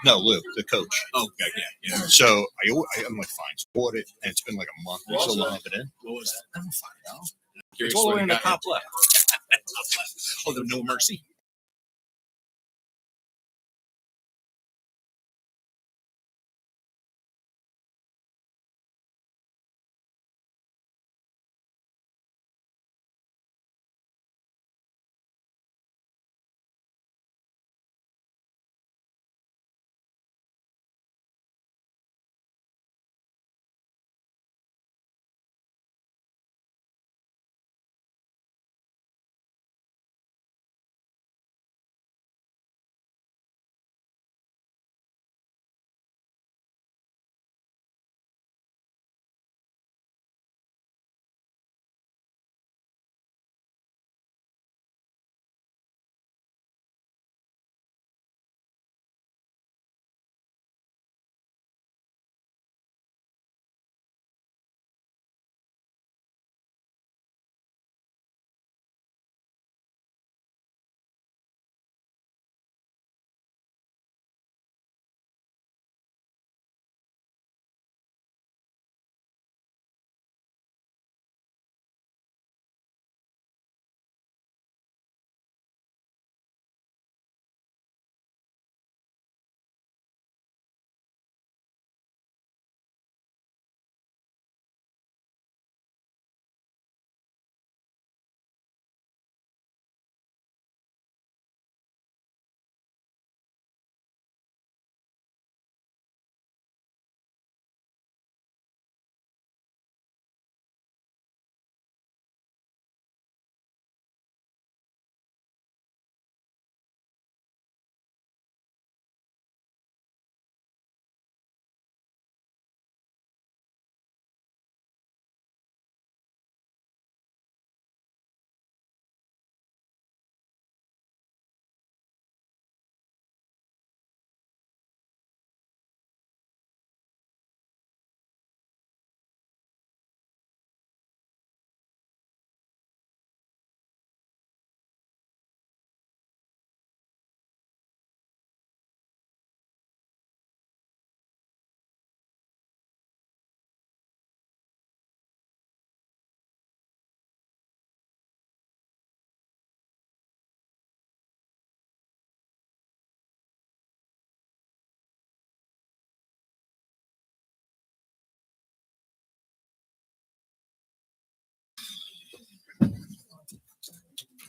No, Lou, the coach. Oh, okay, yeah. So I'm like, fine. So bought it, and it's been like a month. We still don't have it in. What was that? I'm fine now. Curious It's all the what way you in the got top in. left. Top left. Oh, the No Mercy.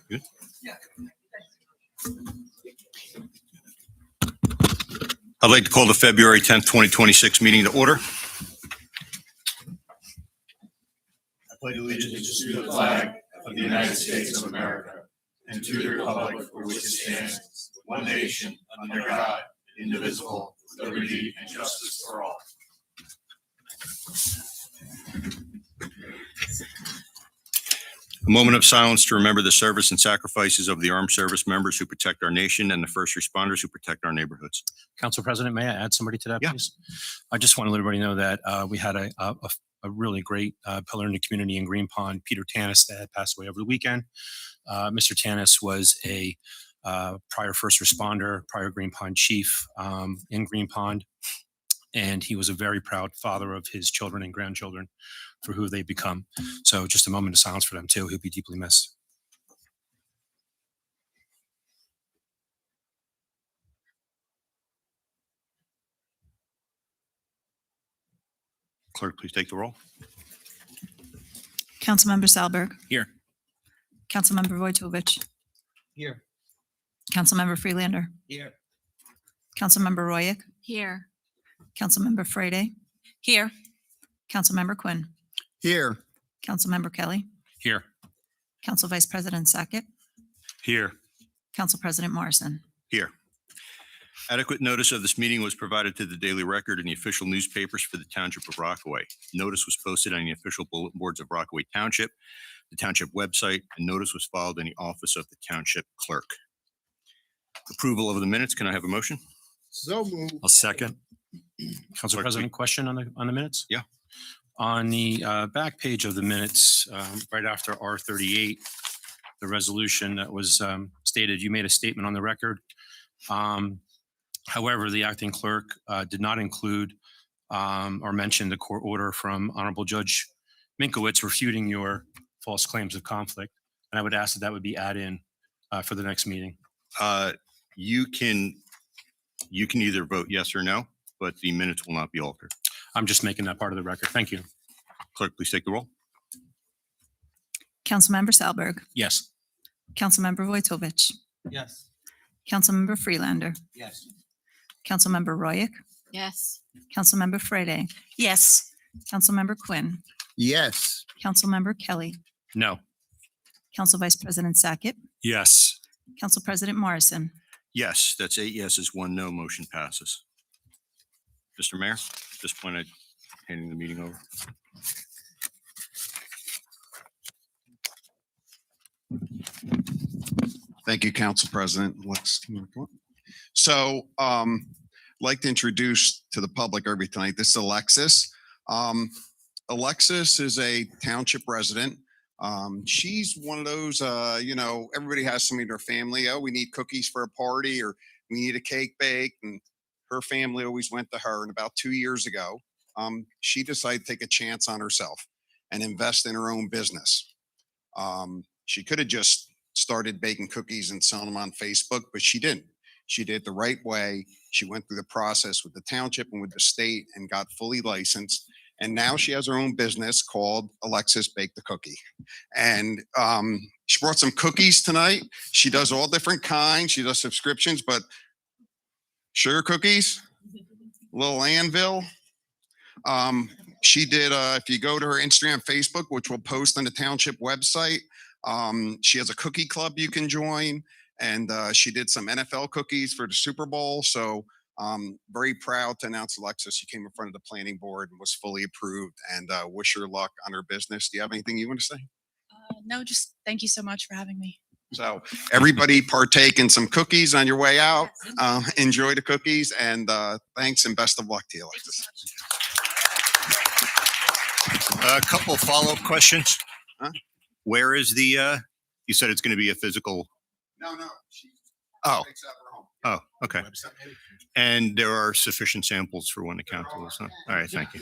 Good. I'd like to call the February 10th, 2026 meeting to order. I pledge allegiance to the flag of the United States of America and to the republic for which it stands, one nation, under God, indivisible, with liberty and justice for all. A moment of silence to remember the service and sacrifices of the armed service members who protect our nation and the first responders who protect our neighborhoods. Council President, may I add somebody to that, Yeah. please? I just want to let everybody know that we had a really great pillar in the community in Green Pond, Peter Tanis, that had passed away over the weekend. Mr. Tanis was a prior first responder, prior Green Pond chief in Green Pond, and he was a very proud father of his children and grandchildren for who they become. So just a moment of silence for them too. He'll be deeply missed. Clerk, please take the roll. Councilmember Salberg. Here. Councilmember Wojtovich. Here. Councilmember Freelander. Here. Councilmember Royak. Here. Councilmember Friday. Here. Councilmember Quinn. Here. Councilmember Kelly. Here. Council Vice President Sackett. Here. Council President Morrison. Here. Adequate notice of this meeting was provided to the Daily Record and the official newspapers for the Township of Rockaway. Notice was posted on the official bulletin boards of Rockaway Township, the Township website, and notice was filed in the office of the Township Clerk. Approval of the minutes. Can I have a motion? So moved. I'll second. Council Clerk, President, question on the minutes? Yeah. On the back page of the minutes, right after R38, the resolution that was stated, you made a statement on the record However, the acting clerk did not include or mention the court order from Honorable Judge Minkowitz refuting your false claims of conflict. And I would ask that that would be added in for the next meeting. You can either vote yes or no, but the minutes will not be altered. I'm just making that part of the record. Thank you. Clerk, please take the roll. Councilmember Salberg, Yes. Councilmember Vojtovich, Yes. Councilmember Freelander, Yes. Councilmember Royak, Yes. Councilmember Frede, Yes. Councilmember Quinn, Yes. Councilmember Kelly, No. Council Vice President Sackett, Yes. Council President Morrison. Yes, that's 8 yeses, 1 no. Motion passes. Mr. Mayor, at this point, I'm handing the meeting over. Thank you, Council President. So, like to introduce to the public everybody tonight, this is Alexis. Alexis is a township resident. She's one of those, everybody has somebody in their family. Oh, we need cookies for a party, or we need a cake baked. And her family always went to her. And about 2 years ago, she decided to take a chance on herself and invest in her own business. She could have just started baking cookies and selling them on Facebook, but she didn't. She did it the right way. She went through the process with the township and with the state and got fully licensed. And now she has her own business called Alexis Bake the Cookie. And she brought some cookies tonight. She does all different kinds. She does subscriptions, but sugar cookies, little anvil. She did, if you go to her Instagram, Facebook, which we'll post on the township website, she has a cookie club you can join, and she did some NFL cookies for the Super Bowl. So very proud to announce, Alexis, you came in front of the planning board and was fully approved, and wish her luck on her business. Do you have anything you want to say? No, just thank you so much for having me. So everybody partake in some cookies on your way out. Enjoy the cookies, and thanks and best of luck to you, Alexis. A couple follow-up questions. Huh? Where is the, you said it's going to be a physical, No. She Oh. takes out her home. oh, okay. And there are sufficient samples for when the council is, huh? All right, thank you.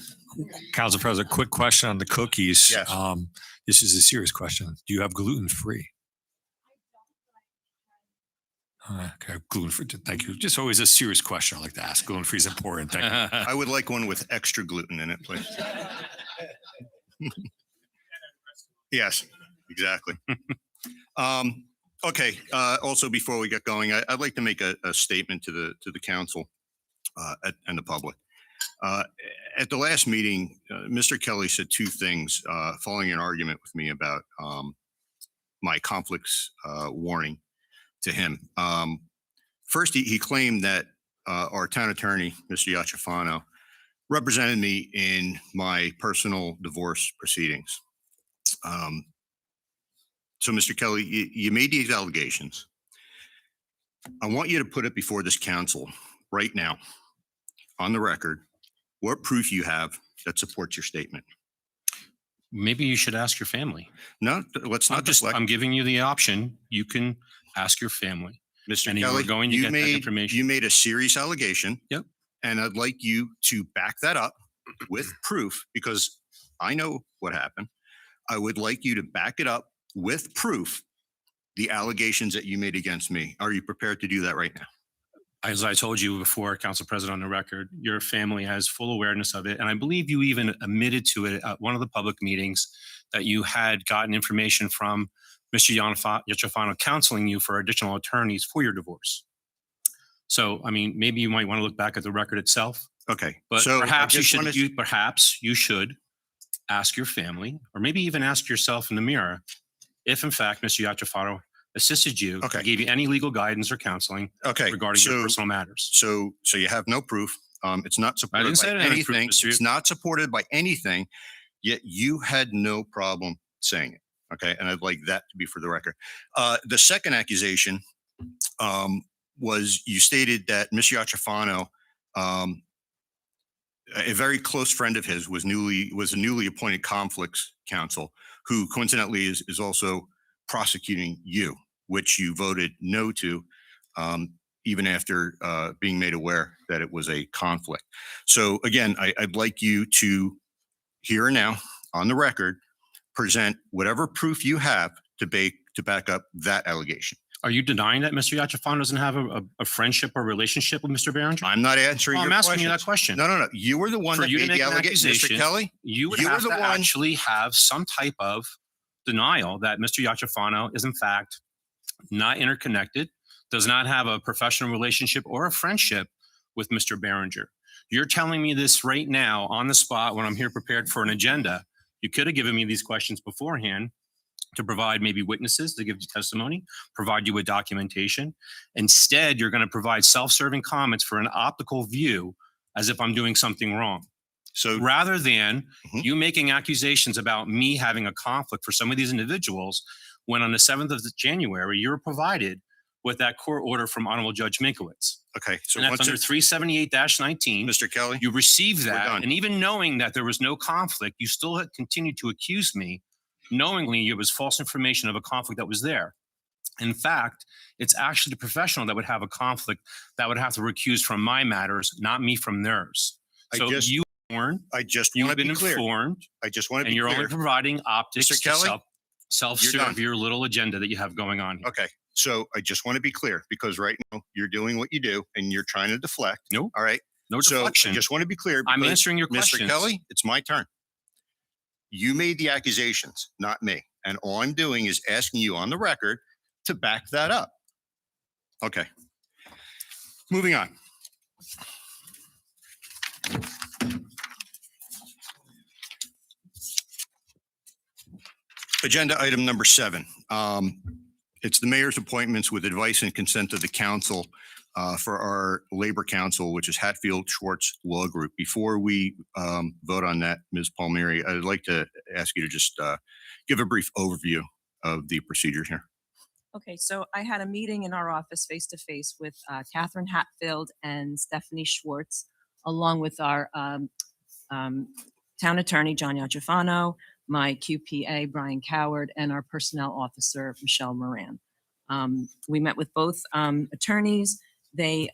Council President, quick question on the cookies. Yes. This is a serious question. Do you have gluten-free? Okay, gluten-free. Thank you. Just always a serious question I like to ask. Gluten-free is important. Thank you. I would like one with extra gluten in it, please. Yes, exactly. Okay. Also, before we get going, I'd like to make a statement to the council and the public. At the last meeting, Mr. Kelly said two things following an argument with me about my conflicts warning to him. First, he claimed that our town attorney, Mr. Iacofano, represented me in my personal divorce proceedings. So, Mr. Kelly, you made these allegations. I want you to put it before this council right now, on the record, what proof you have that supports your statement. Maybe you should ask your family. No, let's not deflect. I'm giving you the option. You can ask your family. Mr. And you Kelly, were going to you get that made information. you made a serious allegation. Yep. And I'd like you to back that up with proof, because I know what happened. I would like you to back it up with proof, the allegations that you made against me. Are you prepared to do that right now? As I told you before, Council President, on the record, your family has full awareness of it. And I believe you even admitted to it at one of the public meetings that you had gotten information from Mr. Iacofano counseling you for additional attorneys for your divorce. So, I mean, maybe you might want to look back at the record itself, Okay. but so perhaps I you just should, wanna- perhaps you should ask your family, or maybe even ask yourself in the mirror, if in fact Mr. Iacofano assisted you, Okay. gave you any legal guidance or counseling Okay. regarding your personal matters. So you have no proof. It's not supported didn't say by I didn't have proof, anything. Mr. It's not supported by anything. Yet you had no problem saying it. Okay, and I'd like that to be for the record. The second accusation was you stated that Mr. Iacofano, a very close friend of his, was a newly appointed conflicts counsel, who coincidentally is also prosecuting you, which you voted no to even after being made aware that it was a conflict. So again, I'd like you to here and now on the record present whatever proof you have to back up that allegation. Are you denying that Mr. Yachafano doesn't have a friendship or relationship with Mr. Behringer? I'm not answering Well, your I'm asking question. you that question. No. You were the one For that you to made make the an allegation. Mr. accusation, Kelly, You would you were have the to one- actually have some type of denial that Mr. Yachafano is in fact not interconnected, does not have a professional relationship or a friendship with Mr. Behringer. You're telling me this right now on the spot when I'm here prepared for an agenda. You could have given me these questions beforehand to provide maybe witnesses to give you testimony, provide you with documentation. Instead, you're going to provide self-serving comments for an optical view as if I'm doing something wrong. So Rather than Mhm. you making accusations about me having a conflict for some of these individuals, when on the 7th of January, you're provided with that court order from Honorable Judge Minkowitz. okay. So And that's once under it's 378-19. Mr. Kelly, You received We're that, done. and even knowing that there was no conflict, you still had continued to accuse me, knowingly it was false information of a conflict that was there. In fact, it's actually the professional that would have a conflict that would have to recuse from my matters, not me from theirs. I So just- you warned, I just want you've to been be clear. informed, I just want to and be you're clear. only providing optics Mr. to Kelly, self-serve done. your little agenda that you have going on here. Okay. So I just want to be clear because right now you're doing what you do and you're trying to deflect. Nope. All right. No So I deflection. just want to be clear. I'm because, answering your Mr. questions. Kelly, it's my turn. You made the accusations, not me. And all I'm doing is asking you on the record to back that up. Okay. Moving on. Agenda item number 7. It's the mayor's appointments with advice and consent of the council for our labor council, which is Hatfield Schwartz Law Group. Before we vote on that, Ms. Palmieri, I'd like to ask you to just give a brief overview of the procedure here. Okay, so I had a meeting in our office face to face with Catherine Hatfield and Stephanie Schwartz, along with our town attorney, John Yachafano, my QPA, Brian Coward, and our personnel officer, Michelle Moran. We met with both attorneys. They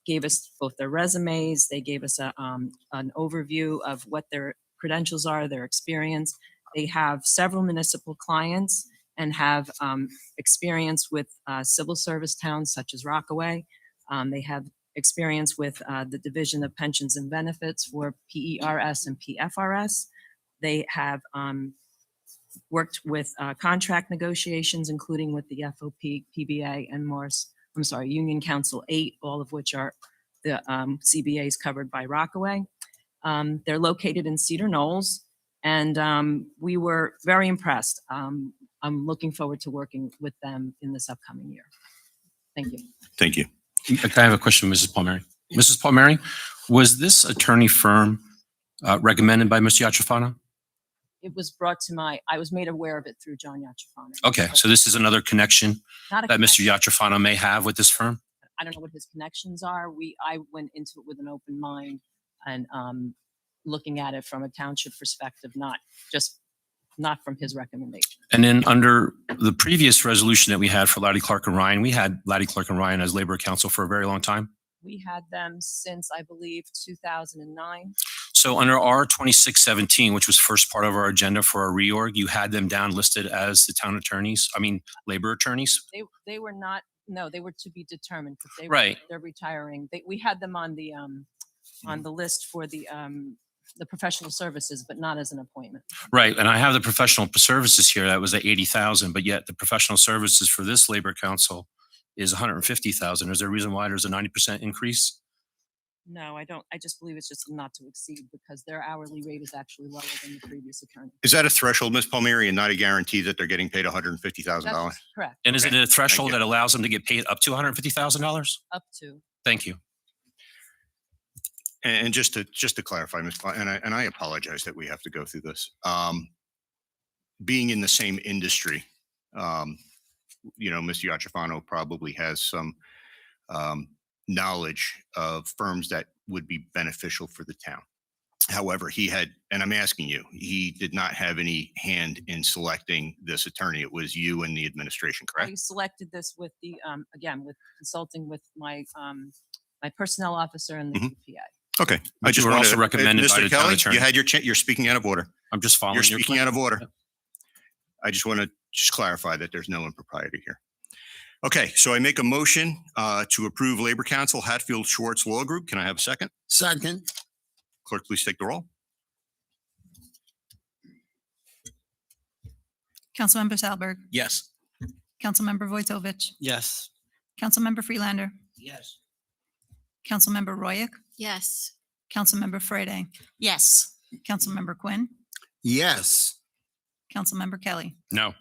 gave us both their resumes. They gave us an overview of what their credentials are, their experience. They have several municipal clients and have experience with civil service towns such as Rockaway. They have experience with the Division of Pensions and Benefits for PERS and PFRS. They have worked with contract negotiations, including with the FOP, PBA, and Union Council 8, all of which are the CBAs covered by Rockaway. They're located in Cedar Knolls, and we were very impressed. I'm looking forward to working with them in this upcoming year. Thank you. Thank you. I have a question, Mrs. Palmieri. Mrs. Palmieri, was this attorney firm recommended by Mr. Yachafano? It was brought to I was made aware of it through John Yachafano. Okay, so this is another connection Not a that Mr. connection. Yachafano may have with this firm? I don't know what his connections are. I went into it with an open mind and looking at it from a township perspective, not from his recommendation. And then under the previous resolution that we had for Laddie Clark and Ryan, we had Laddie Clark and Ryan as labor counsel for a very long time. We had them since, I believe, 2009. So under R 2617, which was first part of our agenda for our reorg, you had them down listed as the town attorneys, labor attorneys? They were not, no, they were to be determined because Right. they're retiring. We had them on the list for the professional services, but not as an appointment. Right, and I have the professional services here, that was at 80,000, but yet the professional services for this labor council is 150,000. Is there a reason why there's a 90% increase? No, I don't. I just believe it's just not to exceed because their hourly rate is actually lower than the previous attorney. Is that a threshold, Ms. Palmieri, and not a guarantee that they're getting paid $150,000? That's correct. And is it Okay, a threshold you. that allows them to get paid up to $150,000? Up to. Thank you. And just to clarify, Ms. And I apologize that we have to go through this. Being in the same industry, Mr. Yachafano probably has some knowledge of firms that would be beneficial for the town. However, he had, and I'm asking you, he did not have any hand in selecting this attorney. It was you and the administration, I correct? selected this with the, again, with consulting with my, my personnel officer and the Mhm. PA. Okay. But you were also recommended by Mr. the town Kelly, attorney. you had your, you're speaking out of order. I'm just following You're your speaking plan. out of order. Yep. I just want to just clarify that there's no impropriety here. Okay, so I make a motion to approve Labor Council Hatfield Schwartz Law Group. Can I have a second? Second. Clerk, please take the roll. Councilmember Salberg, Yes. Councilmember Vojtovich, Yes. Councilmember Freelander, Yes. Councilmember Royak, Yes. Councilmember Friday, Yes. Councilmember Quinn, Yes. Councilmember Kelly, No.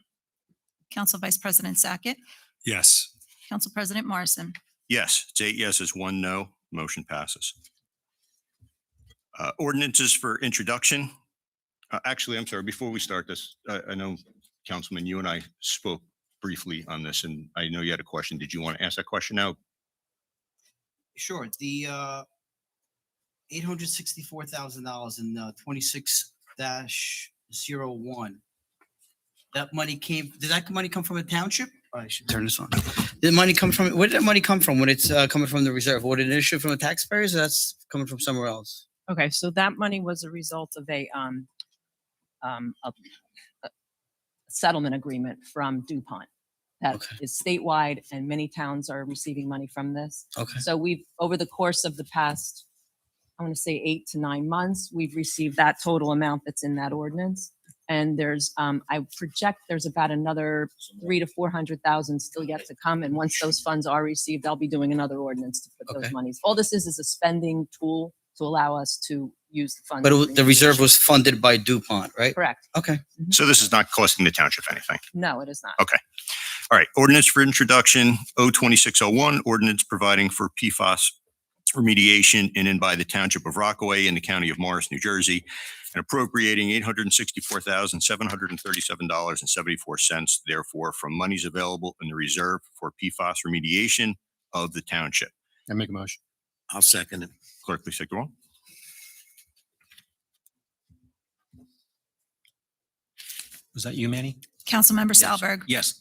Council Vice President Sackett, Yes. Council President Morrison. Yes, it's 8 yeses, 1 no. Motion passes. Ordinances for introduction. Actually, I'm sorry, before we start this, I know, Councilman, you and I spoke briefly on this, and I know you had a question. Did you want to ask that question now? Sure, the $864,000 in 26-01. That money did that money come from a township? I should turn this on. Did the money come from, where did that money come from when it's coming from the reserve? Would it issue from the taxpayers or that's coming from somewhere else? Okay, so that money was a result of a settlement agreement from DuPont that Okay. is statewide and many towns are receiving money from this. Okay. So we've, over the course of the past, I want to say 8 to 9 months, we've received that total amount that's in that ordinance. And there's, I project there's about another 300,000 to 400,000 still yet to come. And once those funds are received, I'll be doing another ordinance to put those Okay. monies. All this is a spending tool to allow us to use the funds. But the reserve was funded by DuPont, right? Correct. Okay. So this is not costing the township anything. No, it is not. Okay. All right. Ordinance for introduction, 02601, ordinance providing for PFAS remediation in and by the Township of Rockaway in the County of Morris, New Jersey, and appropriating $864,737.74, therefore, from monies available in the reserve for PFAS remediation of the township. I make a motion. I'll second it. Clerk, please take the roll. Was that you, Manny? Councilmember Yes. Salberg, Yes.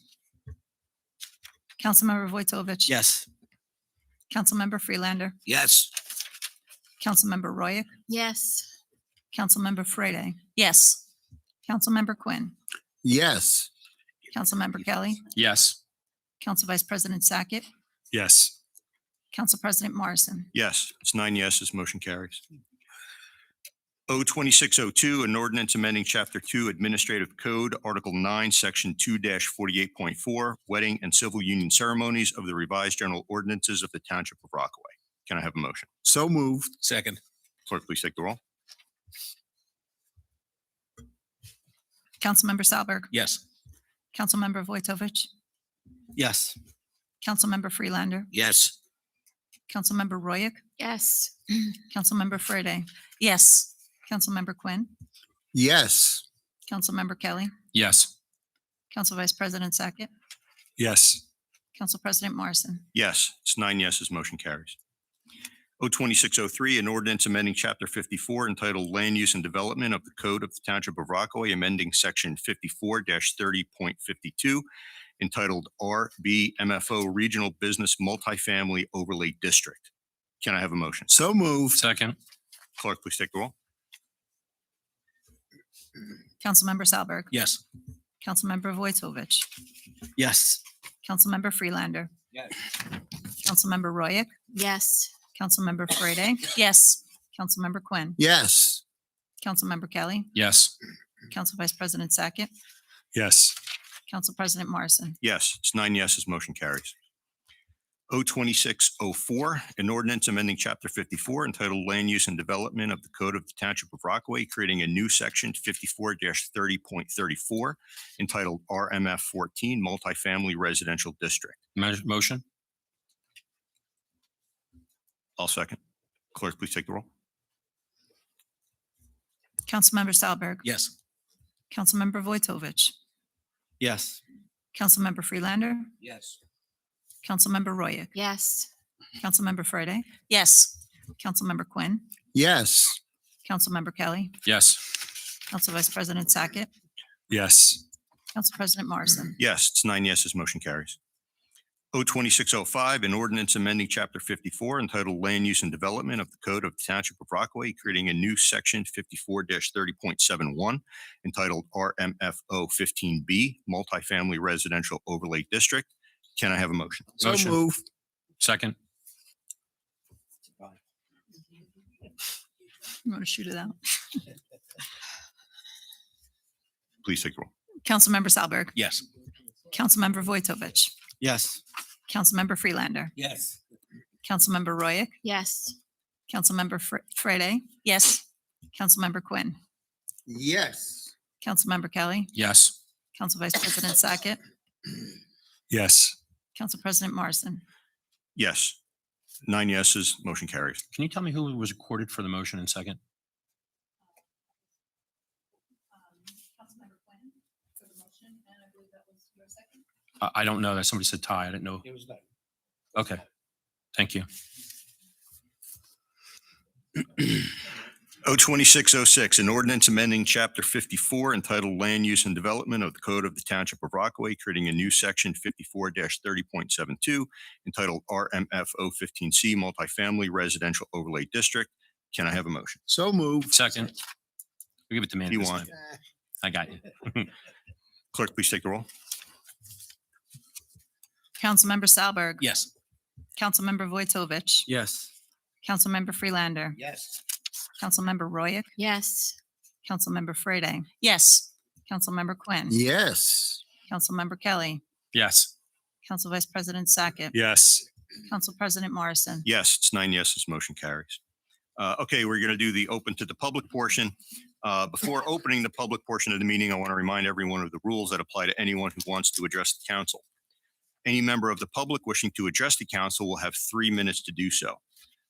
Councilmember Vojtovich. Yes. Councilmember Freelander, Yes. Councilmember Royak, Yes. Councilmember Friday, Yes. Councilmember Quinn, Yes. Councilmember Kelly, Yes. Council Vice President Sackett, Yes. Council President Morrison. Yes, it's 9 yeses, motion carries. 02602, an ordinance amending Chapter 2 Administrative Code, Article 9, Section 2-48.4, Wedding and Civil Union Ceremonies of the Revised General Ordinances of the Township of Rockaway. Can I have a motion? So moved. Second. Clerk, please take the roll. Councilmember Salberg, Yes. Councilmember Vojtovich, Yes. Councilmember Freelander, Yes. Councilmember Royak, Yes. Councilmember Friday, Yes. Councilmember Quinn, Yes. Councilmember Kelly, Yes. Council Vice President Sackett, Yes. Council President Morrison. Yes, it's 9 yeses, motion carries. 02603, an ordinance amending Chapter 54 entitled Land Use and Development of the Code of the Township of Rockaway, amending Section 54-30.52 entitled RBMFO Regional Business Multifamily Overlay District. Can I have a motion? So moved. Second. Clerk, please take the roll. Councilmember Salberg, Yes. Councilmember Vojtovich, Yes. Councilmember Freelander, Yes. Councilmember Royak, Yes. Councilmember Friday, Yes. Councilmember Quinn, Yes. Councilmember Kelly, Yes. Council Vice President Sackett, Yes. Council President Morrison. Yes, it's 9 yeses, motion carries. 02604, an ordinance amending Chapter 54 entitled Land Use and Development of the Code of the Township of Rockaway, creating a new section 54-30.34 entitled RMF 14 Multifamily Residential District. Motion. I'll second. Clerk, please take the roll. Councilmember Salberg, Yes. Councilmember Vojtovich, Yes. Councilmember Freelander, Yes. Councilmember Royak, Yes. Councilmember Friday, Yes. Councilmember Quinn, Yes. Councilmember Kelly, Yes. Council Vice President Sackett, Yes. Council President Morrison. Yes, it's 9 yeses, motion carries. O2605, an ordinance amending Chapter 54 entitled Land Use and Development of the Code of the Township of Rockaway, creating a new Section 54-30.71 entitled RMFO 15B, Multifamily Residential Overlay District. Can I have a motion? Motion. move. Second. You want to shoot it out? Please take the roll. Councilmember Salberg, Yes. Councilmember Vojtovich, Yes. Councilmember Freelander, Yes. Councilmember Royak, Yes. Councilmember Friday, Yes. Councilmember Quinn, Yes. Councilmember Kelly, Yes. Council Vice President Sackett, Yes. Council President Morrison. Yes, 9 yeses, motion carries. Can you tell me who was recorded for the motion in second? Councilmember Quinn for the motion, and I believe that was your second. I don't know. That somebody said tie. I didn't know. It was that. Okay. Thank you. O2606, an ordinance amending Chapter 54 entitled Land Use and Development of the Code of the Township of Rockaway, creating a new Section 54-30.72 entitled RMFO 15C, Multifamily Residential Overlay District. Can I have a motion? So move. Second. We give it to me. You want? I got you. Clerk, please take the roll. Councilmember Salberg. Yes. Councilmember Vojtovich, Yes. Councilmember Freelander, Yes. Councilmember Royak, Yes. Councilmember Friday, Yes. Councilmember Quinn, Yes. Councilmember Kelly, Yes. Council Vice President Sackett, Yes. Council President Morrison. Yes, it's 9 yeses, motion carries. Okay, we're going to do the open to the public portion. Before opening the public portion of the meeting, I want to remind everyone of the rules that apply to anyone who wants to address the council. Any member of the public wishing to address the council will have 3 minutes to do so.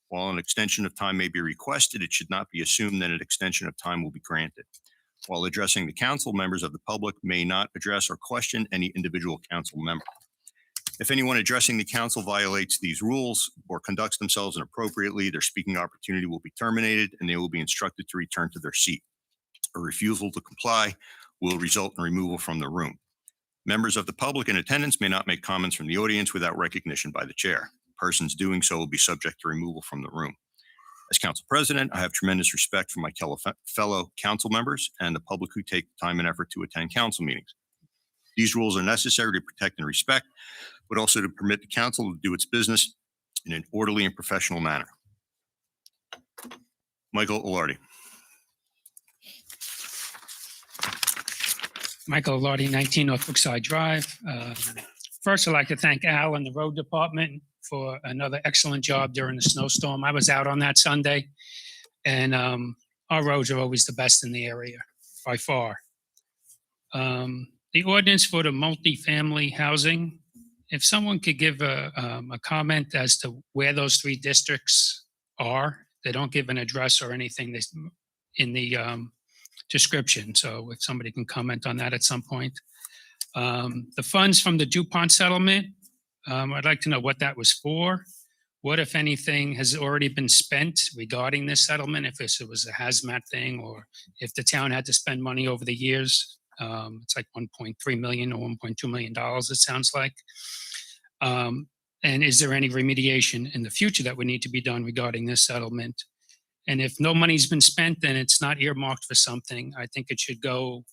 While an extension of time may be requested, it should not be assumed that an extension of time will be granted. While addressing the council, members of the public may not address or question any individual council member. If anyone addressing the council violates these rules or conducts themselves inappropriately, their speaking opportunity will be terminated and they will be instructed to return to their seat. A refusal to comply will result in removal from the room. Members of the public in attendance may not make comments from the audience without recognition by the chair. Persons doing so will be subject to removal from the room. As council president, I have tremendous respect for my fellow council members and the public who take the time and effort to attend council meetings. These rules are necessary to protect and respect, but also to permit the council to do its business in an orderly and professional manner. Michael Ilardi. Michael Lardy, 19 North Brookside Drive. First, I'd like to thank Al and the road department for another excellent job during the snowstorm. I was out on that Sunday, and our roads are always the best in the area, by far. The ordinance for the multifamily housing, if someone could give a comment as to where those 3 districts are. They don't give an address or anything in the description. So if somebody can comment on that at some point. The funds from the DuPont settlement, I'd like to know what that was for. What, if anything, has already been spent regarding this settlement? If it was a hazmat thing or if the town had to spend money over the years. It's like 1.3 million or 1.2 million dollars, it sounds like. And is there any remediation in the future that would need to be done regarding this settlement? And if no money's been spent, then it's not earmarked for something. I think it should go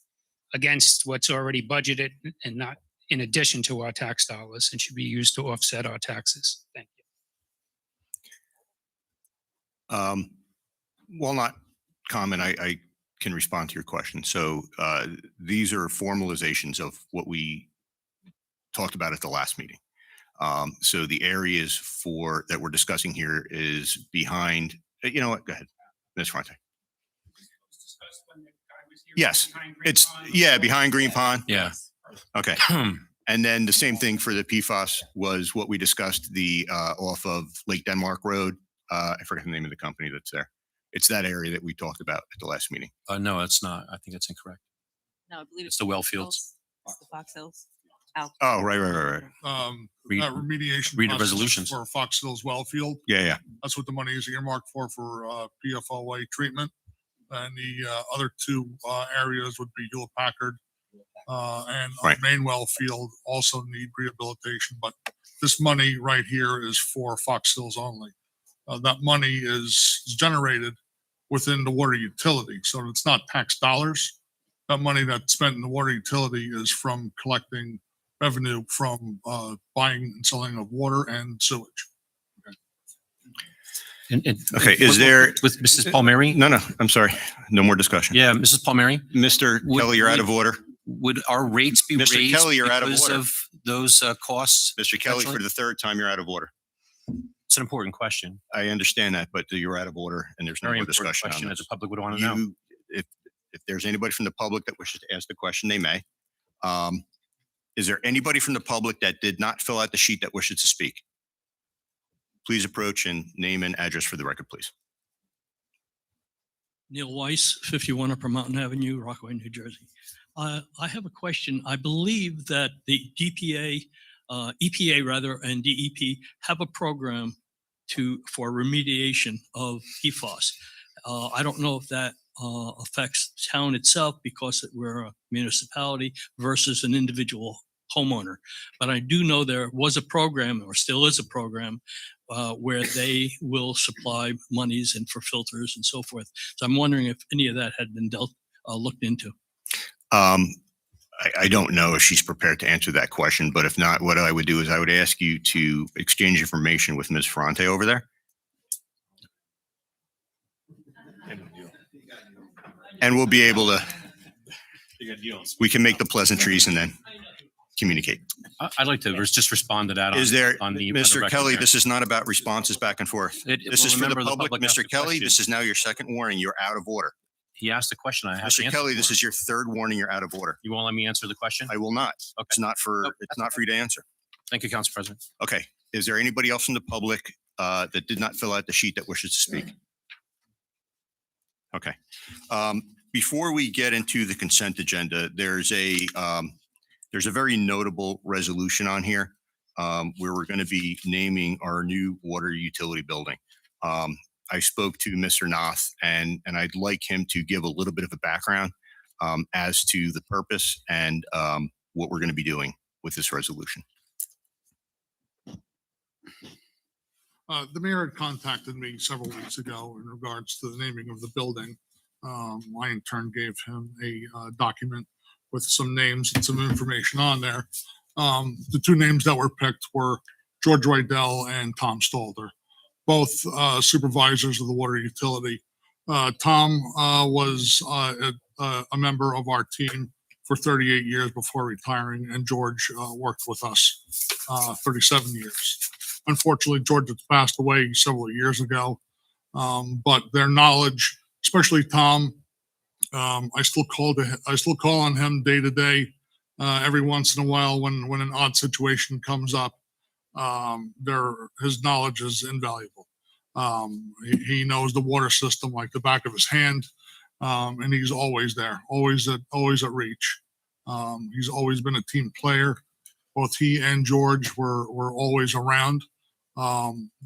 against what's already budgeted and not in addition to our tax dollars. It should be used to offset our taxes. Thank you. While not comment, I can respond to your question. So these are formalizations of what we talked about at the last meeting. So the areas that we're discussing here is behind, you know what, go ahead, Ms. Fronte. Yes, it's, behind Green Pond. Yeah. Okay. And then the same thing for the PFAS was what we discussed off of Lake Denmark Road. I forget the name of the company that's there. It's that area that we talked about at the last meeting. No, it's not. I think it's incorrect. No, I believe It's the well fields. It's the Fox Hills. Al. Oh, right. Read- That remediation. read the process is resolutions. For Fox Hills well field. Yeah. That's what the money is earmarked for PFOA treatment. And the other two areas would be Hewlett Packard and Right. Mainwell Field also need rehabilitation. But this money right here is for Fox Hills only. That money is generated within the water utility, so it's not tax dollars. That money that's spent in the water utility is from collecting revenue from buying and selling of water and sewage. Okay, is there- With Mrs. Palmieri? No, I'm sorry. No more discussion. Yeah, Mrs. Palmieri, Mr. Would- Kelly, you're out would- of order. would our rates be Mr. raised Kelly, you're out of because order. of those costs? Mr. Kelly, for Actually- the third time, you're out of order. It's an important question. I understand that, but you're out of order and there's no Very more important discussion question on that the this. public would want to know. You, if there's anybody from the public that wishes to ask the question, they may. Is there anybody from the public that did not fill out the sheet that wishes to speak? Please approach and name and address for the record, please. Neil Weiss, 51 Upper Mountain Avenue, Rockaway, New Jersey. I have a question. I believe that the EPA rather, and DEP have a program for remediation of PFAS. I don't know if that affects the town itself because we're a municipality versus an individual homeowner. But I do know there was a program, or still is a program, where they will supply monies and for filters and so forth. So I'm wondering if any of that had been looked into. I don't know if she's prepared to answer that question, but if not, what I would do is I would ask you to exchange information with Ms. Ferrante over there. And we'll be able to, we can make the pleasantries and then communicate. I'd like to just respond to that. Is there, on the Mr. record Kelly, there. this is not about responses back and forth. This is for the public. Mr. Kelly, this is now your second warning. You're out of order. He asked the question. I have to Mr. answer Kelly, for this him. is your third warning. You're out of order. You won't let me answer the question? I will not. Okay. It's not for, Nope, it's that's not for you to answer. Thank you, Council President. Okay. Is there anybody else from the public that did not fill out the sheet that wishes to speak? Okay. Before we get into the consent agenda, there's a very notable resolution on here where we're going to be naming our new water utility building. I spoke to Mr. Noth and I'd like him to give a little bit of a background as to the purpose and what we're going to be doing with this resolution. The mayor had contacted me several weeks ago in regards to the naming of the building. I in turn gave him a document with some names and some information on there. The two names that were picked were George Rydell and Tom Stalder, both supervisors of the water utility. Tom was a member of our team for 38 years before retiring, and George worked with us 37 years. Unfortunately, George had passed away several years ago, but their knowledge, especially Tom, I still call on him day to day. Every once in a while, when an odd situation comes up, his knowledge is invaluable. He knows the water system like the back of his hand, and he's always there, always at reach. He's always been a team player. Both he and George were always around.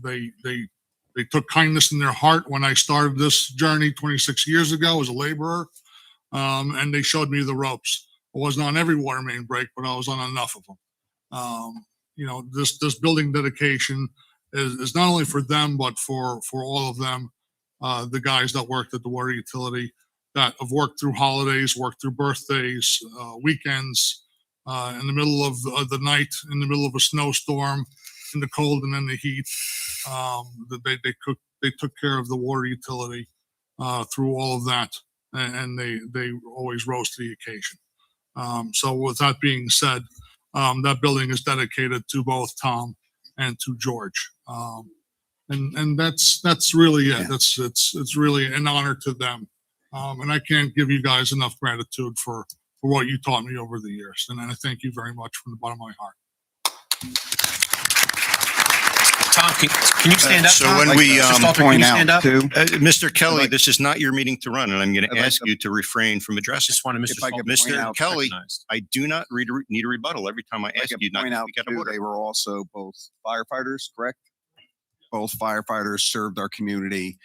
They took kindness in their heart when I started this journey 26 years ago as a laborer, and they showed me the ropes. I wasn't on every water main break, but I was on enough of them. This building dedication is not only for them, but for all of them, the guys that worked at the water utility, that have worked through holidays, worked through birthdays, weekends, in the middle of the night, in the middle of a snowstorm, in the cold and in the heat. They took care of the water utility through all of that, and they always rose to the occasion. So with that being said, that building is dedicated to both Tom and to George. And that's really it. It's really an honor to them. And I can't give you guys enough gratitude for what you taught me over the years. And I thank you very much from the bottom of my heart. Tom, can you stand up? So Tom? when we Mr. Stalter, can point you out stand up? too, Mr. Kelly, this is not your meeting to run, and I'm going I'd to like ask to- you to refrain from addressing. Just wanted Mr. If I could Stalter point Mr. out- Kelly, recognized. I do not need a rebuttal every time I I ask can you not point to out speak out of too, order. they were also both firefighters, correct? Both firefighters served our community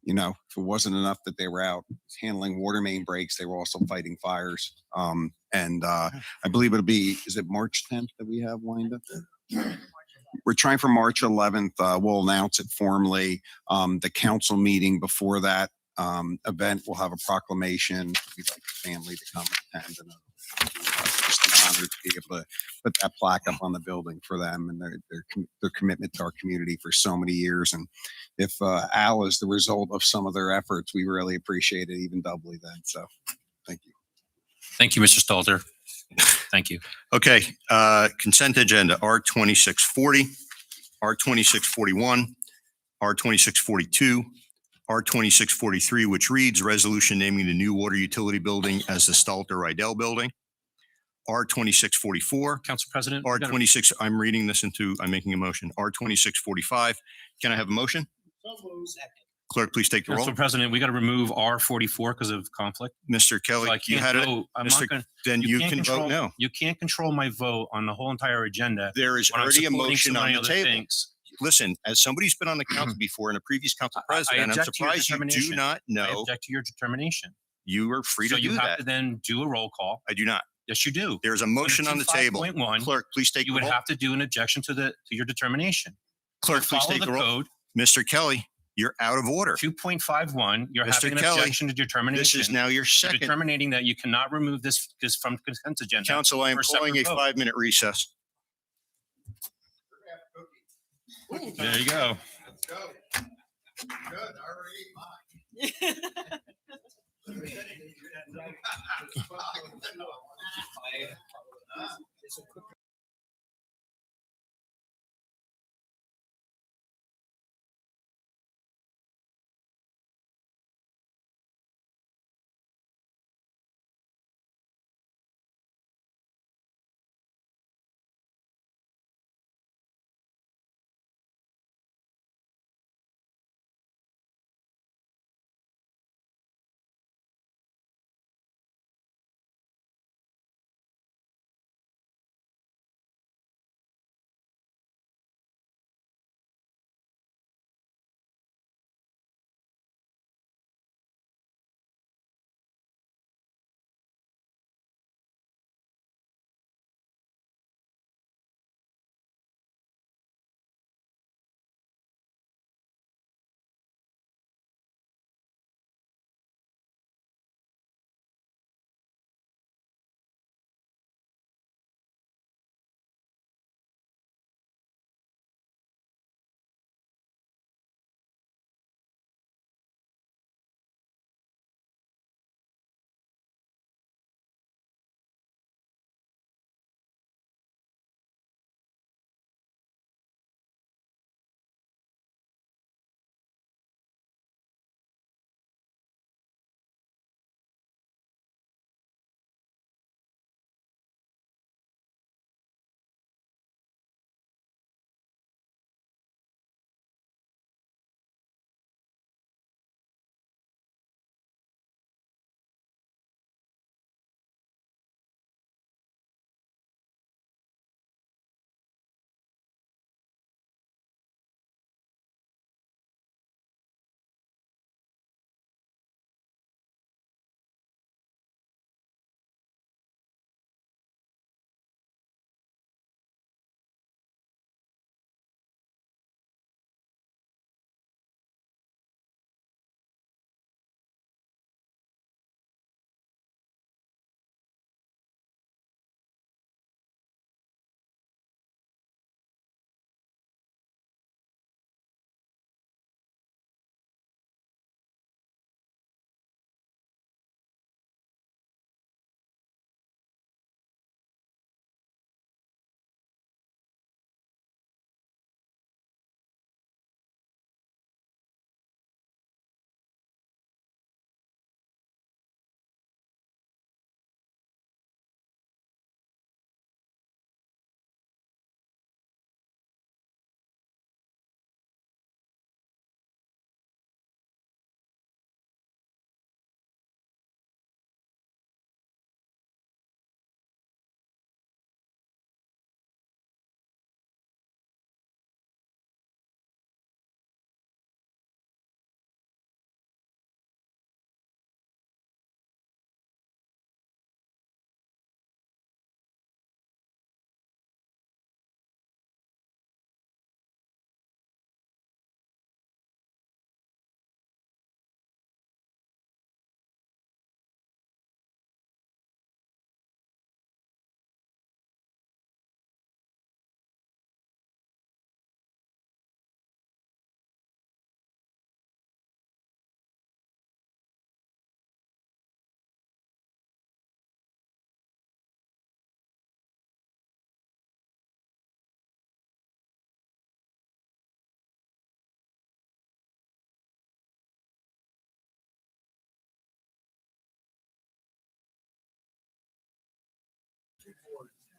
you know, if it wasn't enough that they were out handling water main breaks, they were also fighting fires. I believe it'll be, is it March 10th that we have lined up? We're trying for March 11th. We'll announce it formally. The council meeting before that event will have a proclamation. We'd like the family to come attend, and just an honor to be able to put that plaque up on the building for them and their commitment to our community for so many years. And if Al is the result of some of their efforts, we really appreciate it even doubly then. So thank you. Thank you, Mr. Stalter. Thank you. Okay, consent agenda, R2640, R2641, R2642, R2643, which reads resolution naming the new water utility building as the Stalter Rydell Building. R2644, Council President. we gotta- R26, I'm reading this I'm making a motion. R2645. Can I have a motion? Clerk, please take the roll. Council President, we got to remove R44 because of conflict. Mr. Kelly, So I you can't had it. vote. I'm Mr. not gonna, Then you can't can control- vote no. You can't control my vote on the whole entire agenda. There is when I'm already a supporting motion so on many the other table. things. Listen, as somebody's been on the council before and a previous council president, I'm object to your surprised you do determination. not I know. object to your determination. You are free So to you do have that. to then do a roll call. I do not. Yes, you do. There's a motion on the table. 25.1, Clerk, please take You the would roll. have to do an objection to your determination. Clerk, please Follow take the the roll. code. Mr. Kelly, you're out of order. 2.51, you're Mr. having an Kelly, objection to determination. This is now your You're second. determining that you cannot remove this from consent agenda. Council, I am for a calling a separate vote. 5-minute recess. There you go. Let's go. Good. I already ate mine.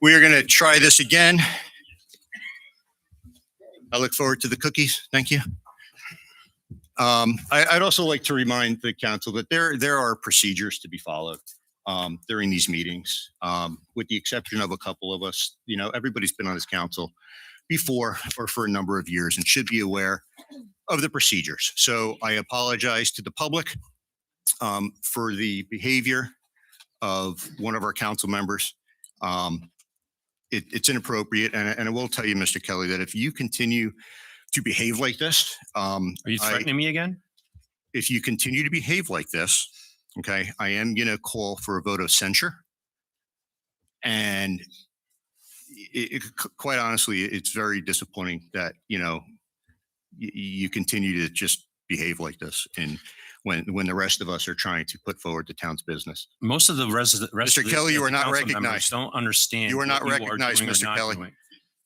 We are going to try this again. I look forward to the cookies. Thank you. I'd also like to remind the council that there are procedures to be followed during these meetings, with the exception of a couple of us. You know, everybody's been on this council before or for a number of years and should be aware of the procedures. So I apologize to the public for the behavior of one of our council members. It's inappropriate. And I will tell you, Mr. Kelly, that if you continue to behave like this, Are you threatening me again? if you continue to behave like this, okay, I am going to call for a vote of censure. And quite honestly, it's very disappointing that, you know, you continue to just behave like this. And when the rest of us are trying to put forward the town's business. Most of the rest Mr. of the- Kelly, you of are the not council members recognized. Don't understand. You are not what recognized, doing or Mr. not Kelly. doing.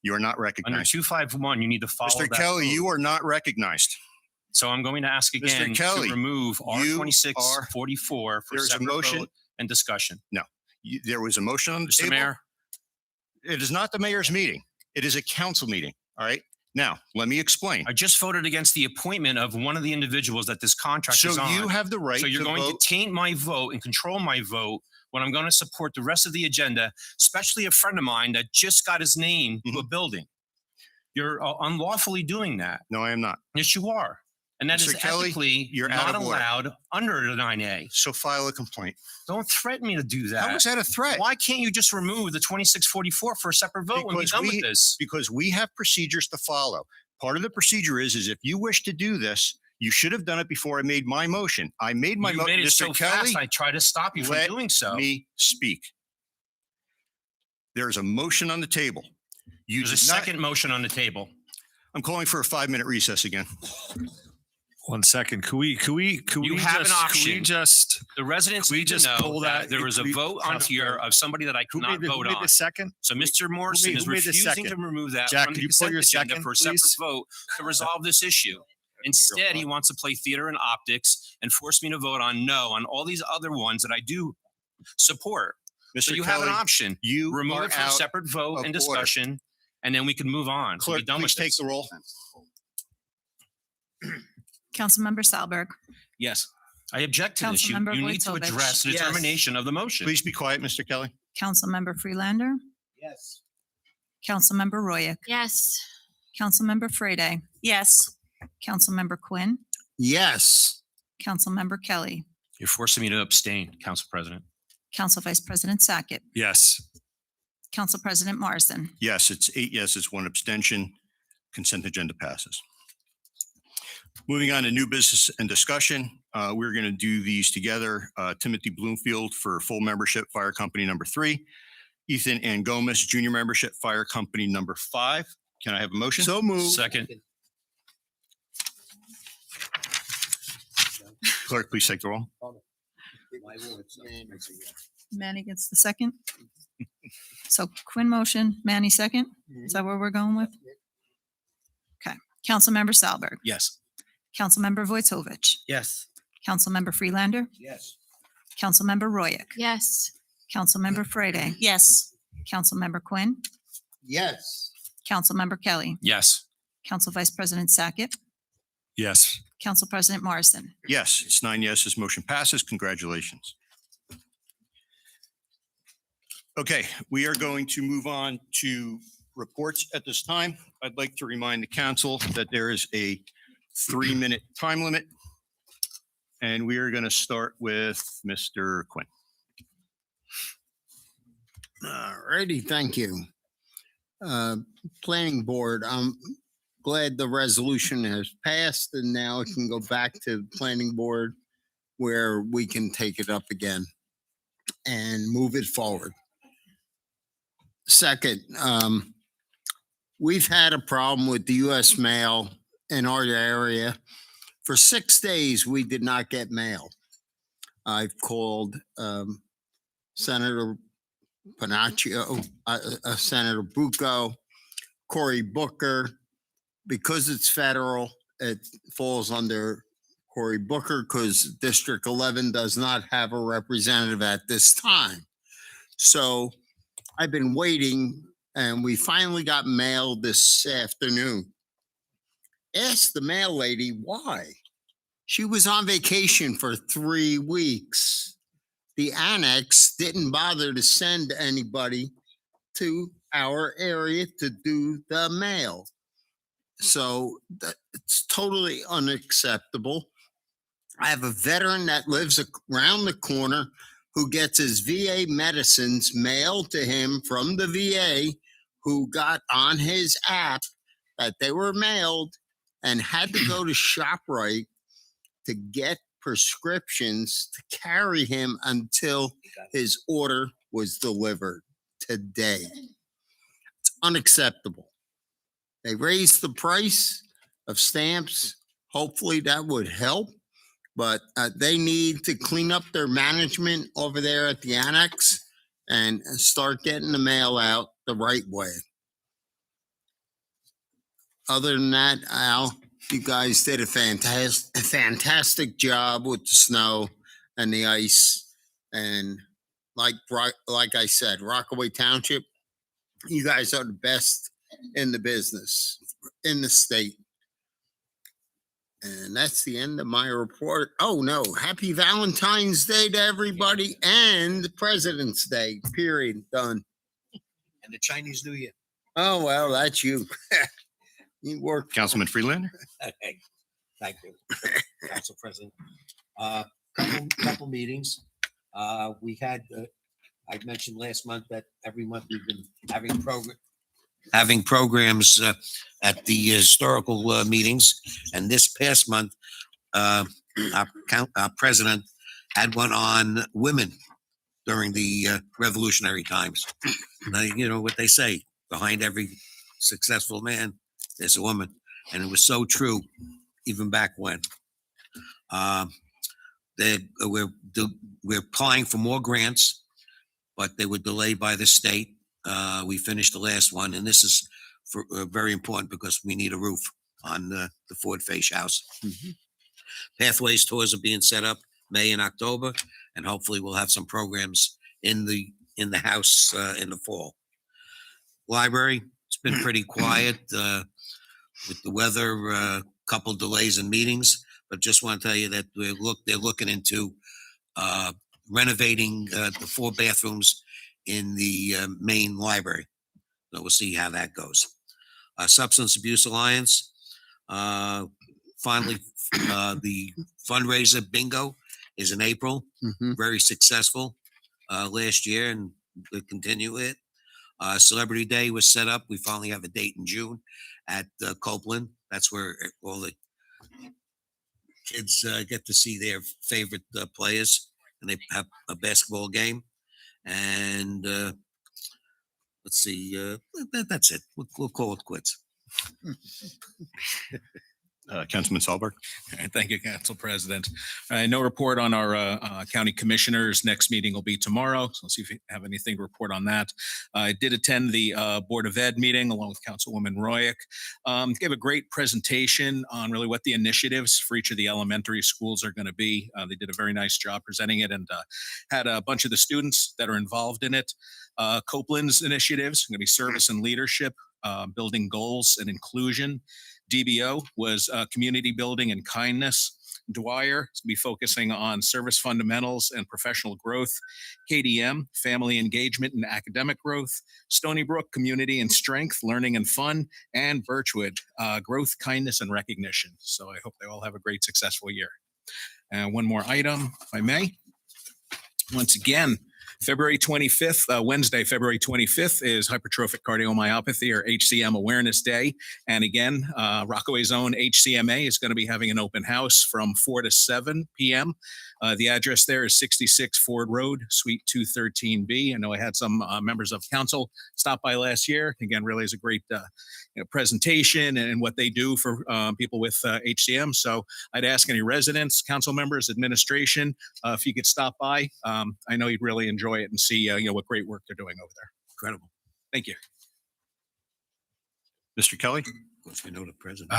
You are not Under recognized. 251, you need to follow Mr. that Kelly, code. you are not recognized. So I'm going to ask again Kelly, to remove you R2644 for There's a separate motion. vote and discussion. There was a motion on the Mr. table. Mayor, It is not the mayor's meeting. It is a council meeting. All right. Now, let me explain. I just voted against the appointment of one of the individuals that this contract So is on. you have the right So you're to going vote. to taint my vote and control my vote when I'm going to support the rest of the agenda, especially a friend of mine that just got his name to a building. You're unlawfully doing that. No, I am not. Yes, you are. And that is Mr. Kelly, ethically you're out not of order. allowed under the 9A. So file a complaint. Don't threaten me to do that. How is that a threat? Why can't you just remove the 2644 for a separate vote and be Because done we- with this? Because we have procedures to follow. Part of the procedure is if you wish to do this, you should have done it before I made my motion. I made my You motion. made it so Mr. Kelly, fast, I tried to stop you from let doing so. me speak. There's a motion on the table. You There's a did not- second motion on the table. I'm calling for a 5-minute recess again. 1 second. Could we You have an Could we option. just, The residents Could we need to just know pull that that? there was a Could we- vote on here of somebody that I who cannot made the, who vote made on. the second? So Mr. Morrison is who made the refusing to second? remove that Jack, from could the you pull consent your agenda second, for a separate please? vote to resolve this issue. Instead, he wants to play theater and optics and force me to vote on no on all these other ones that I do support. So Mr. you have an Kelly, option. you Remove are it for a out separate vote of and order. discussion, and then we can move on. Be Clerk, done please with take this. the roll. Councilmember Salberg, Yes. I object to this. You Councilmember need to Vojtovich. address the Yes. determination of the motion. Please be quiet, Mr. Kelly. Councilmember Freelander, Yes. Councilmember Royak, Yes. Councilmember Frede, Yes. Councilmember Quinn, Yes. Councilmember Kelly, You're forcing me to abstain, Council President. Council Vice President Sackett, Yes. Council President Morrison. Yes, it's 8 yeses, 1 abstention. Consent agenda passes. Moving on to new business and discussion. We're going to do these together. Timothy Bloomfield for full membership, Fire Company number 3. Ethan Angomas, junior membership, Fire Company number 5. Can I have a motion? So moved. Second. Clerk, please take the roll. Manny gets the second. So Quinn motion, Manny second. Is that where we're going with? Okay. Councilmember Salberg, Yes. Councilmember Vojtovich, Yes. Councilmember Freelander, Yes. Councilmember Royak, Yes. Councilmember Frede, Yes. Councilmember Quinn, Yes. Councilmember Kelly, Yes. Council Vice President Sackett, Yes. Council President Morrison. Yes, it's 9 yeses, motion passes. Congratulations. Okay, we are going to move on to reports at this time. I'd like to remind the council that there is a 3-minute time limit. And we are going to start with Mr. Quinn. All righty, thank you. Planning Board, I'm glad the resolution has passed and now it can go back to Planning Board where we can take it up again and move it forward. Second, we've had a problem with the US mail in our area. For 6 days, we did not get mail. I've called Senator Panaccio, Senator Bucco, Cory Booker. Because it's federal, it falls under Cory Booker because District 11 does not have a representative at this time. So I've been waiting and we finally got mail this afternoon. Asked the mail lady why. She was on vacation for 3 weeks. The annex didn't bother to send anybody to our area to do the mail. So it's totally unacceptable. I have a veteran that lives around the corner who gets his VA medicines mailed to him from the VA, who got on his app that they were mailed and had to go to ShopRite to get prescriptions to carry him until his order was delivered today. It's unacceptable. They raised the price of stamps. Hopefully that would help, but they need to clean up their management over there at the annex and start getting the mail out the right way. Other than that, Al, you guys did a fantastic job with the snow and the ice. And like I said, Rockaway Township, you guys are the best in the business, in the state. And that's the end of my report. Oh no, happy Valentine's Day to everybody and President's Day, period, done. And the Chinese New Year. Oh, well, that's you. You work. Councilman Freelander. Okay, thank you, Council President. Couple meetings. We had, I mentioned last month that every month we've been having programs at the historical meetings. And this past month, our president had one on women during the revolutionary times. You know what they say, behind every successful man, there's a woman. And it was so true, even back when. We're applying for more grants, but they were delayed by the state. We finished the last one, and this is very important because we need a roof on the Ford Face house. Mhm. Pathways tours are being set up May and October, and hopefully we'll have some programs in the house in the fall. Library, it's been pretty quiet with the weather, couple delays in meetings, but just want to tell you that they're looking into renovating the 4 bathrooms in the main library. So we'll see how that goes. Substance Abuse Alliance, finally, the fundraiser bingo is in April. Mhm. Very successful last year, and we'll continue it. Celebrity Day was set up. We finally have a date in June at Copeland. That's where all the kids get to see their favorite players, and they have a basketball game. And let's see, that's it. We'll call it quits. Councilman Sahlberg. Thank you, Council President. No report on our county commissioners. Next meeting will be tomorrow. So let's see if you have anything to report on that. I did attend the Board of Ed meeting along with Councilwoman Royak. Gave a great presentation on really what the initiatives for each of the elementary schools are going to be. They did a very nice job presenting it and had a bunch of the students that are involved in it. Copeland's initiatives are going to be service and leadership, building goals and inclusion. DBO was community building and kindness. Dwyer is going to be focusing on service fundamentals and professional growth. KDM, family engagement and academic growth. Stony Brook, community and strength, learning and fun. And Birchwood, growth, kindness, and recognition. So I hope they all have a great, successful year. And one more item, if I may. Once again, February 25th, Wednesday, February 25th is Hypertrophic Cardiomyopathy or HCM Awareness Day. And again, Rockaway's own HCMA is going to be having an open house from 4 to 7 p.m. The address there is 66 Ford Road, Suite 213B. I know I had some members of council stop by last year. Again, really is a great presentation and what they do for people with HCM. So I'd ask any residents, council members, administration, if you could stop by. I know you'd really enjoy it and see what great work they're doing over there. Incredible. Thank you. Mr. Kelly.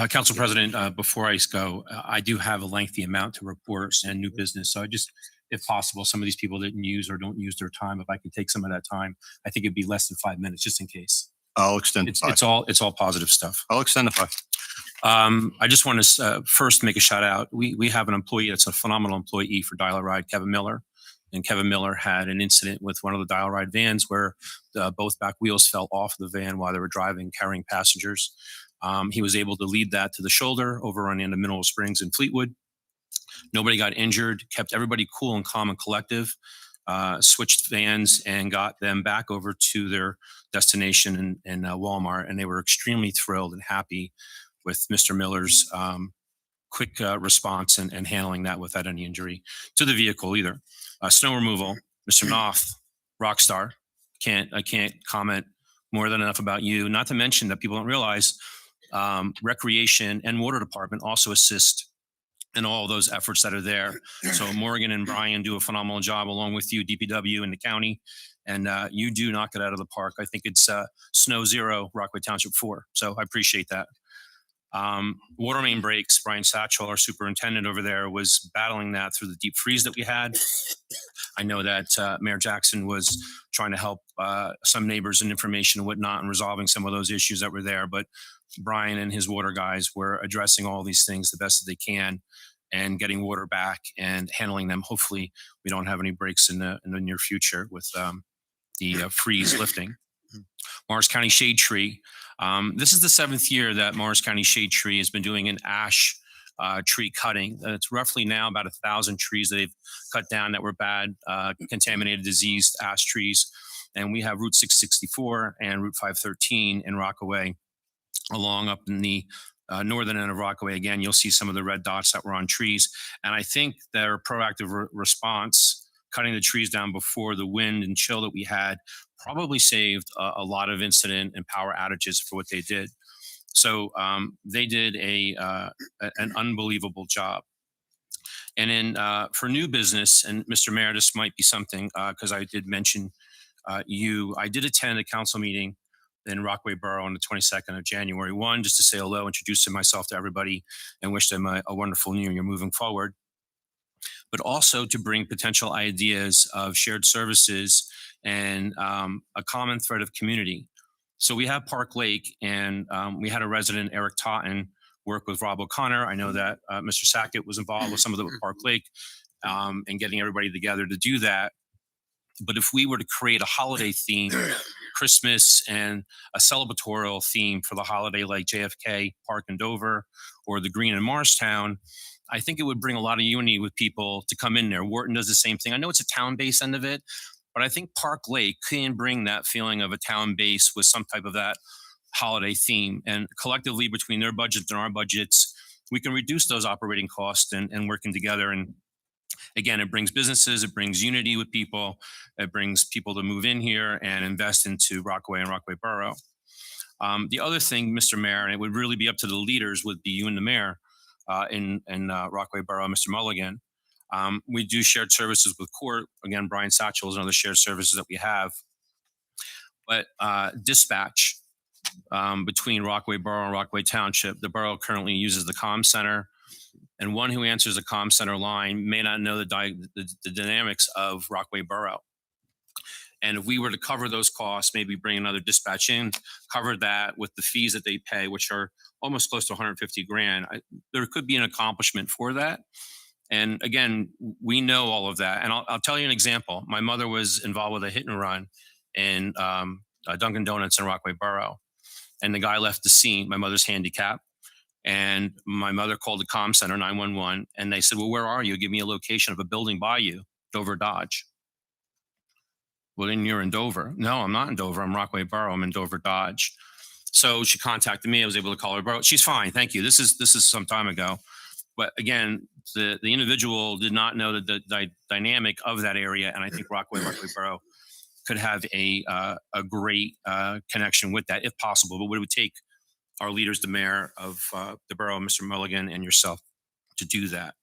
Council President, before I go, I do have a lengthy amount to report and new business. So I just if possible, some of these people didn't use or don't use their time. If I could take some of that time, I think it'd be less than 5 minutes, just in case. I'll extend the five. It's all positive stuff. I'll extend the 5. I just want to first make a shout out. We have an employee that's a phenomenal employee for Dial a Ride, Kevin Miller. And Kevin Miller had an incident with one of the Dial a Ride vans where both back wheels fell off the van while they were driving, carrying passengers. He was able to lead that to the shoulder over on the end of Mineral Springs in Fleetwood. Nobody got injured, kept everybody cool and calm and collective, switched vans and got them back over to their destination in Walmart. And they were extremely thrilled and happy with Mr. Miller's quick response and handling that without any injury to the vehicle either. Snow removal, Mr. Knopf, rock star. I can't comment more than enough about you. Not to mention that people don't realize recreation and water department also assist in all those efforts that are there. So Morgan and Brian do a phenomenal job along with you, DPW and the county. And you do knock it out of the park. I think it's snow 0, Rockaway Township 4. So I appreciate that. Water main breaks, Brian Satchel, our superintendent over there, was battling that through the deep freeze that we had. I know that Mayor Jackson was trying to help some neighbors and information and whatnot and resolving some of those issues that were there. But Brian and his water guys were addressing all these things the best that they can and getting water back and handling them. Hopefully we don't have any breaks in the near future with the freeze lifting. Morris County Shade Tree. This is the 7th year that Morris County Shade Tree has been doing an ash tree cutting. It's roughly now about 1,000 trees that they've cut down that were bad, contaminated, diseased ash trees. And we have Route 664 and Route 513 in Rockaway, along up in the northern end of Rockaway. Again, you'll see some of the red dots that were on trees. And I think their proactive response, cutting the trees down before the wind and chill that we had, probably saved a lot of incident and power outages for what they did. So they did an unbelievable job. And then for new business, and Mr. Mayor, this might be something, because I did mention I did attend a council meeting in Rockaway Borough on the 22nd of January. One, just to say hello, introduce myself to everybody, and wish them a wonderful new year moving forward. But also to bring potential ideas of shared services and a common thread of community. So we have Park Lake, and we had a resident, Eric Totten, work with Rob O'Connor. I know that Mr. Sackett was involved with some of the Park Lake and getting everybody together to do that. But if we were to create a holiday theme, Christmas, and a celebratorial theme for the holiday like JFK Park in Dover or the Green in Morristown, I think it would bring a lot of unity with people to come in there. Wharton does the same thing. I know it's a town-based end of it, but I think Park Lake can bring that feeling of a town base with some type of that holiday theme. And collectively, between their budgets and our budgets, we can reduce those operating costs and working together. And again, it brings businesses, it brings unity with people, it brings people to move in here and invest into Rockaway and Rockaway Borough. The other thing, Mr. Mayor, and it would really be up to the leaders, would be you and the mayor in Rockaway Borough, Mr. Mulligan. We do shared services with court. Again, Brian Satchel is another shared services that we have. But dispatch between Rockaway Borough and Rockaway Township, the borough currently uses the comm center, and one who answers the comm center line may not know the dynamics of Rockaway Borough. And if we were to cover those costs, maybe bring another dispatch in, cover that with the fees that they pay, which are almost close to 150 grand, there could be an accomplishment for that. And again, we know all of that. And I'll tell you an example. My mother was involved with a hit and run in Dunkin' Donuts in Rockaway Borough. And the guy left the scene, my mother's handicapped. And my mother called the comm center, 911, and they said, well, where are you? Give me a location of a building by you, Dover Dodge. Well, then you're in Dover. No, I'm not in Dover. I'm Rockaway Borough. I'm in Dover Dodge. So she contacted me. I was able to call her borough. She's fine. Thank you. This is some time ago. But again, the individual did not know the dynamic of that area. And I think Rockaway Borough could have a great connection with that if possible. But what it would take our leaders, the mayor of the borough, Mr. Mulligan, and yourself to do that.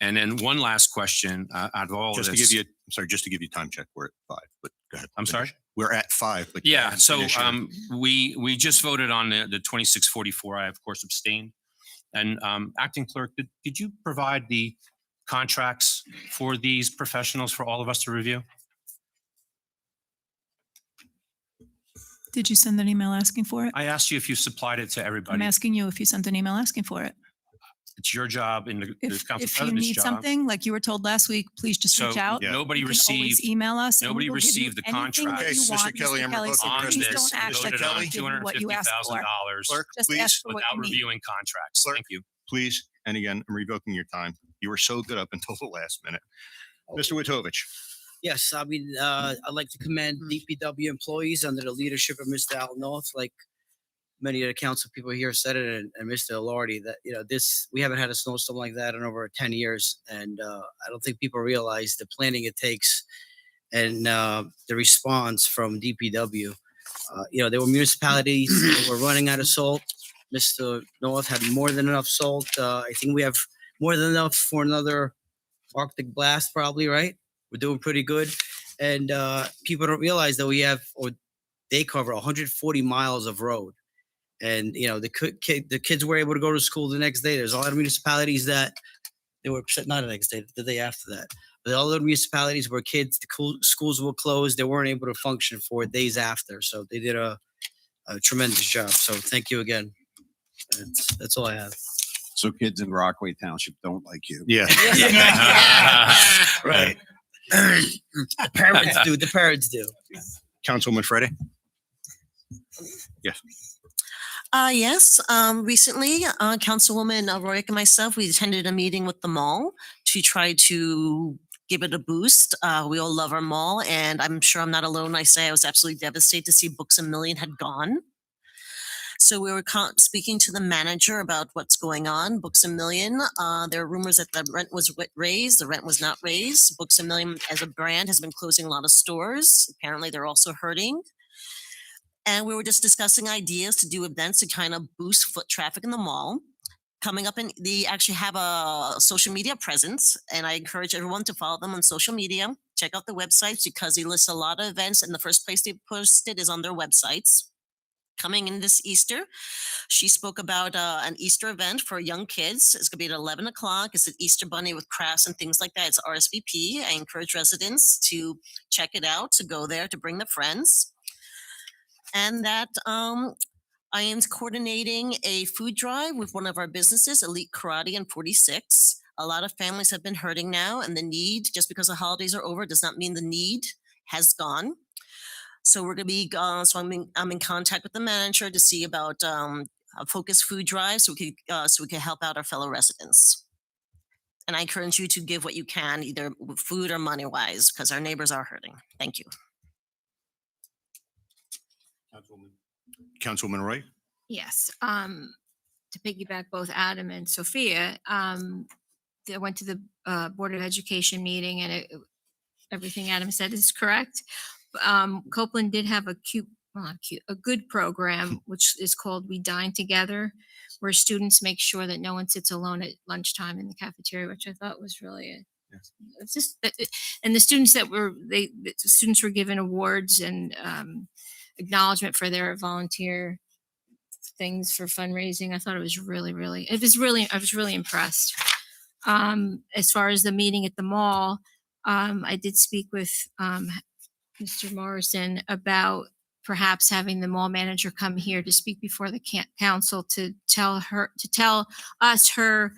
And then one last question out of all Just of to this. give you, just to give you time check, we're at 5, but go ahead. I'm sorry? We're at 5, but. Yeah, so finish your- we just voted on the 2644. I, of course, abstained. And acting clerk, did you provide the contracts for these professionals for all of us to review? Did you send an email asking for it? I asked you if you supplied it to I'm everybody. asking you if you sent an email asking for it. It's your job and the If council you president's need job. something, like you were told last week, please just reach So out. nobody You can always received, email us. and we nobody will give you received the anything that contract. you Okay, Mr. want. Kelly, I'm Kelly revoked said, the on please president. don't this, act like voted I on won't give you what you asked for. $250,000 Clerk, Just please, ask for what without you need. reviewing contracts. Clerk. Thank you. please. And again, I'm revoking your time. You were so good up until the last minute. Mr. Witovich. Yes, I mean, I'd like to commend DPW employees under the leadership of Mr. Al North, like many of the council people here said it, and Mr. Alardi, that, we haven't had a snowstorm like that in over 10 years. And I don't think people realize the planning it takes and the response from DPW. There were municipalities that were running out of salt. Mr. North had more than enough salt. I think we have more than enough for another Arctic blast, probably, right? We're doing pretty good. And people don't realize that they cover 140 miles of road. And, the kids were able to go to school the next day. There's a lot of municipalities that they were not the next day, the day after that. But all the municipalities where schools were closed, they weren't able to function for days after. So they did a tremendous job. So thank you again. That's all I have. So kids in Rockaway Township don't like you. Yeah. Right. The parents do. The parents do. Councilwoman Freddie. Yes. Yes. Recently, Councilwoman Royak and myself, we attended a meeting with the mall to try to give it a boost. We all love our mall, and I'm sure I'm not alone when I say I was absolutely devastated to see Books A Million had gone. So we were speaking to the manager about what's going on. Books A Million, there are rumors that the rent was raised. The rent was not raised. Books A Million as a brand has been closing a lot of stores. Apparently, they're also hurting. And we were just discussing ideas to do events to kind of boost foot traffic in the mall. Coming up, they actually have a social media presence, and I encourage everyone to follow them on social media. Check out the websites because they list a lot of events, and the first place they posted is on their websites. Coming in this Easter, she spoke about an Easter event for young kids. It's going to be at 11 o'clock. It's an Easter bunny with crafts and things like that. It's RSVP. I encourage residents to check it out, to go there, to bring their friends. And that I am coordinating a food drive with one of our businesses, Elite Karate and 46. A lot of families have been hurting now, and the need, just because the holidays are over, does not mean the need has gone. So we're going to be, I'm in contact with the manager to see about a focused food drive so we can help out our fellow residents. And I encourage you to give what you can, either with food or money-wise, because our neighbors are hurting. Thank you. Councilwoman Roy. Yes. To piggyback both Adam and Sophia, I went to the Board of Education meeting, and everything Adam said is correct. Copeland did have a good program, which is called We Dine Together, where students make sure that no one sits alone at lunchtime in the cafeteria, which I thought was really it's just and the students the students were given awards and acknowledgement for their volunteer things for fundraising. I thought it was I was really impressed. As far as the meeting at the mall, I did speak with Mr. Morrison about perhaps having the mall manager come here to speak before the council to tell us her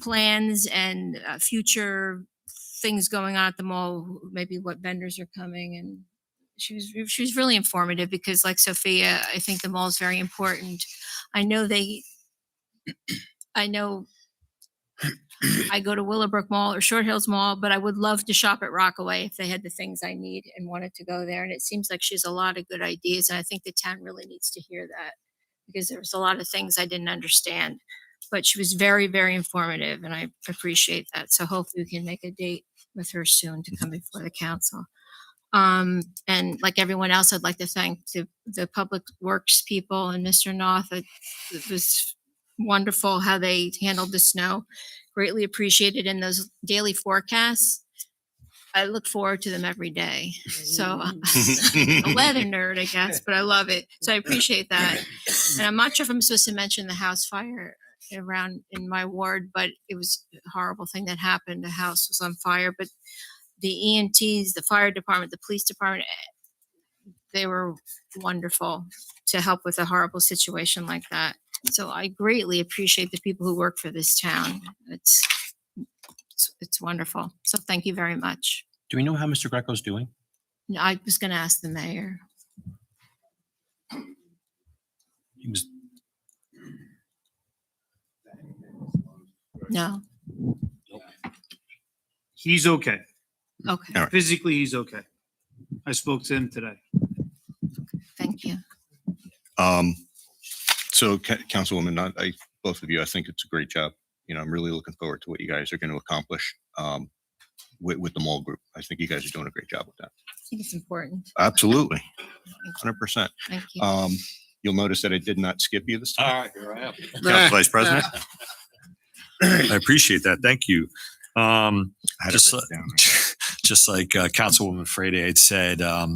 plans and future things going on at the mall, maybe what vendors are coming. And she was really informative because, like Sophia, I think the mall is very important. I know I go to Willowbrook Mall or Short Hills Mall, but I would love to shop at Rockaway if they had the things I need and wanted to go there. And it seems like she has a lot of good ideas. And I think the town really needs to hear that because there was a lot of things I didn't understand. But she was very, very informative, and I appreciate that. So hopefully we can make a date with her soon to come before the council. And like everyone else, I'd like to thank the Public Works people and Mr. North. It was wonderful how they handled the snow. Greatly appreciated in those daily forecasts. I look forward to them every day. So I'm a weather nerd, I guess, but I love it. So I appreciate that. And I'm not sure if I'm supposed to mention the house fire around in my ward, but it was a horrible thing that happened. The house was on fire, but the EMTs, the fire department, the police department, they were wonderful to help with a horrible situation like that. So I greatly appreciate the people who work for this town. It's wonderful. So thank you very much. Do we know how Mr. Greco's doing? No, I was going to ask the mayor. He was, No. He's okay. Okay. All right. Physically, he's okay. I spoke to him today. Thank you. So Councilwoman, both of you, I think it's a great job. You know, I'm really looking forward to what you guys are going to accomplish with the mall group. I think you guys are doing a great job with that. I think it's important. Absolutely. 100%. Thank you. You'll notice that I did not skip you this time. All right, here I am. Council Vice President. I appreciate that. Thank you. I had it Just, written down. just like Councilwoman Frady had said, as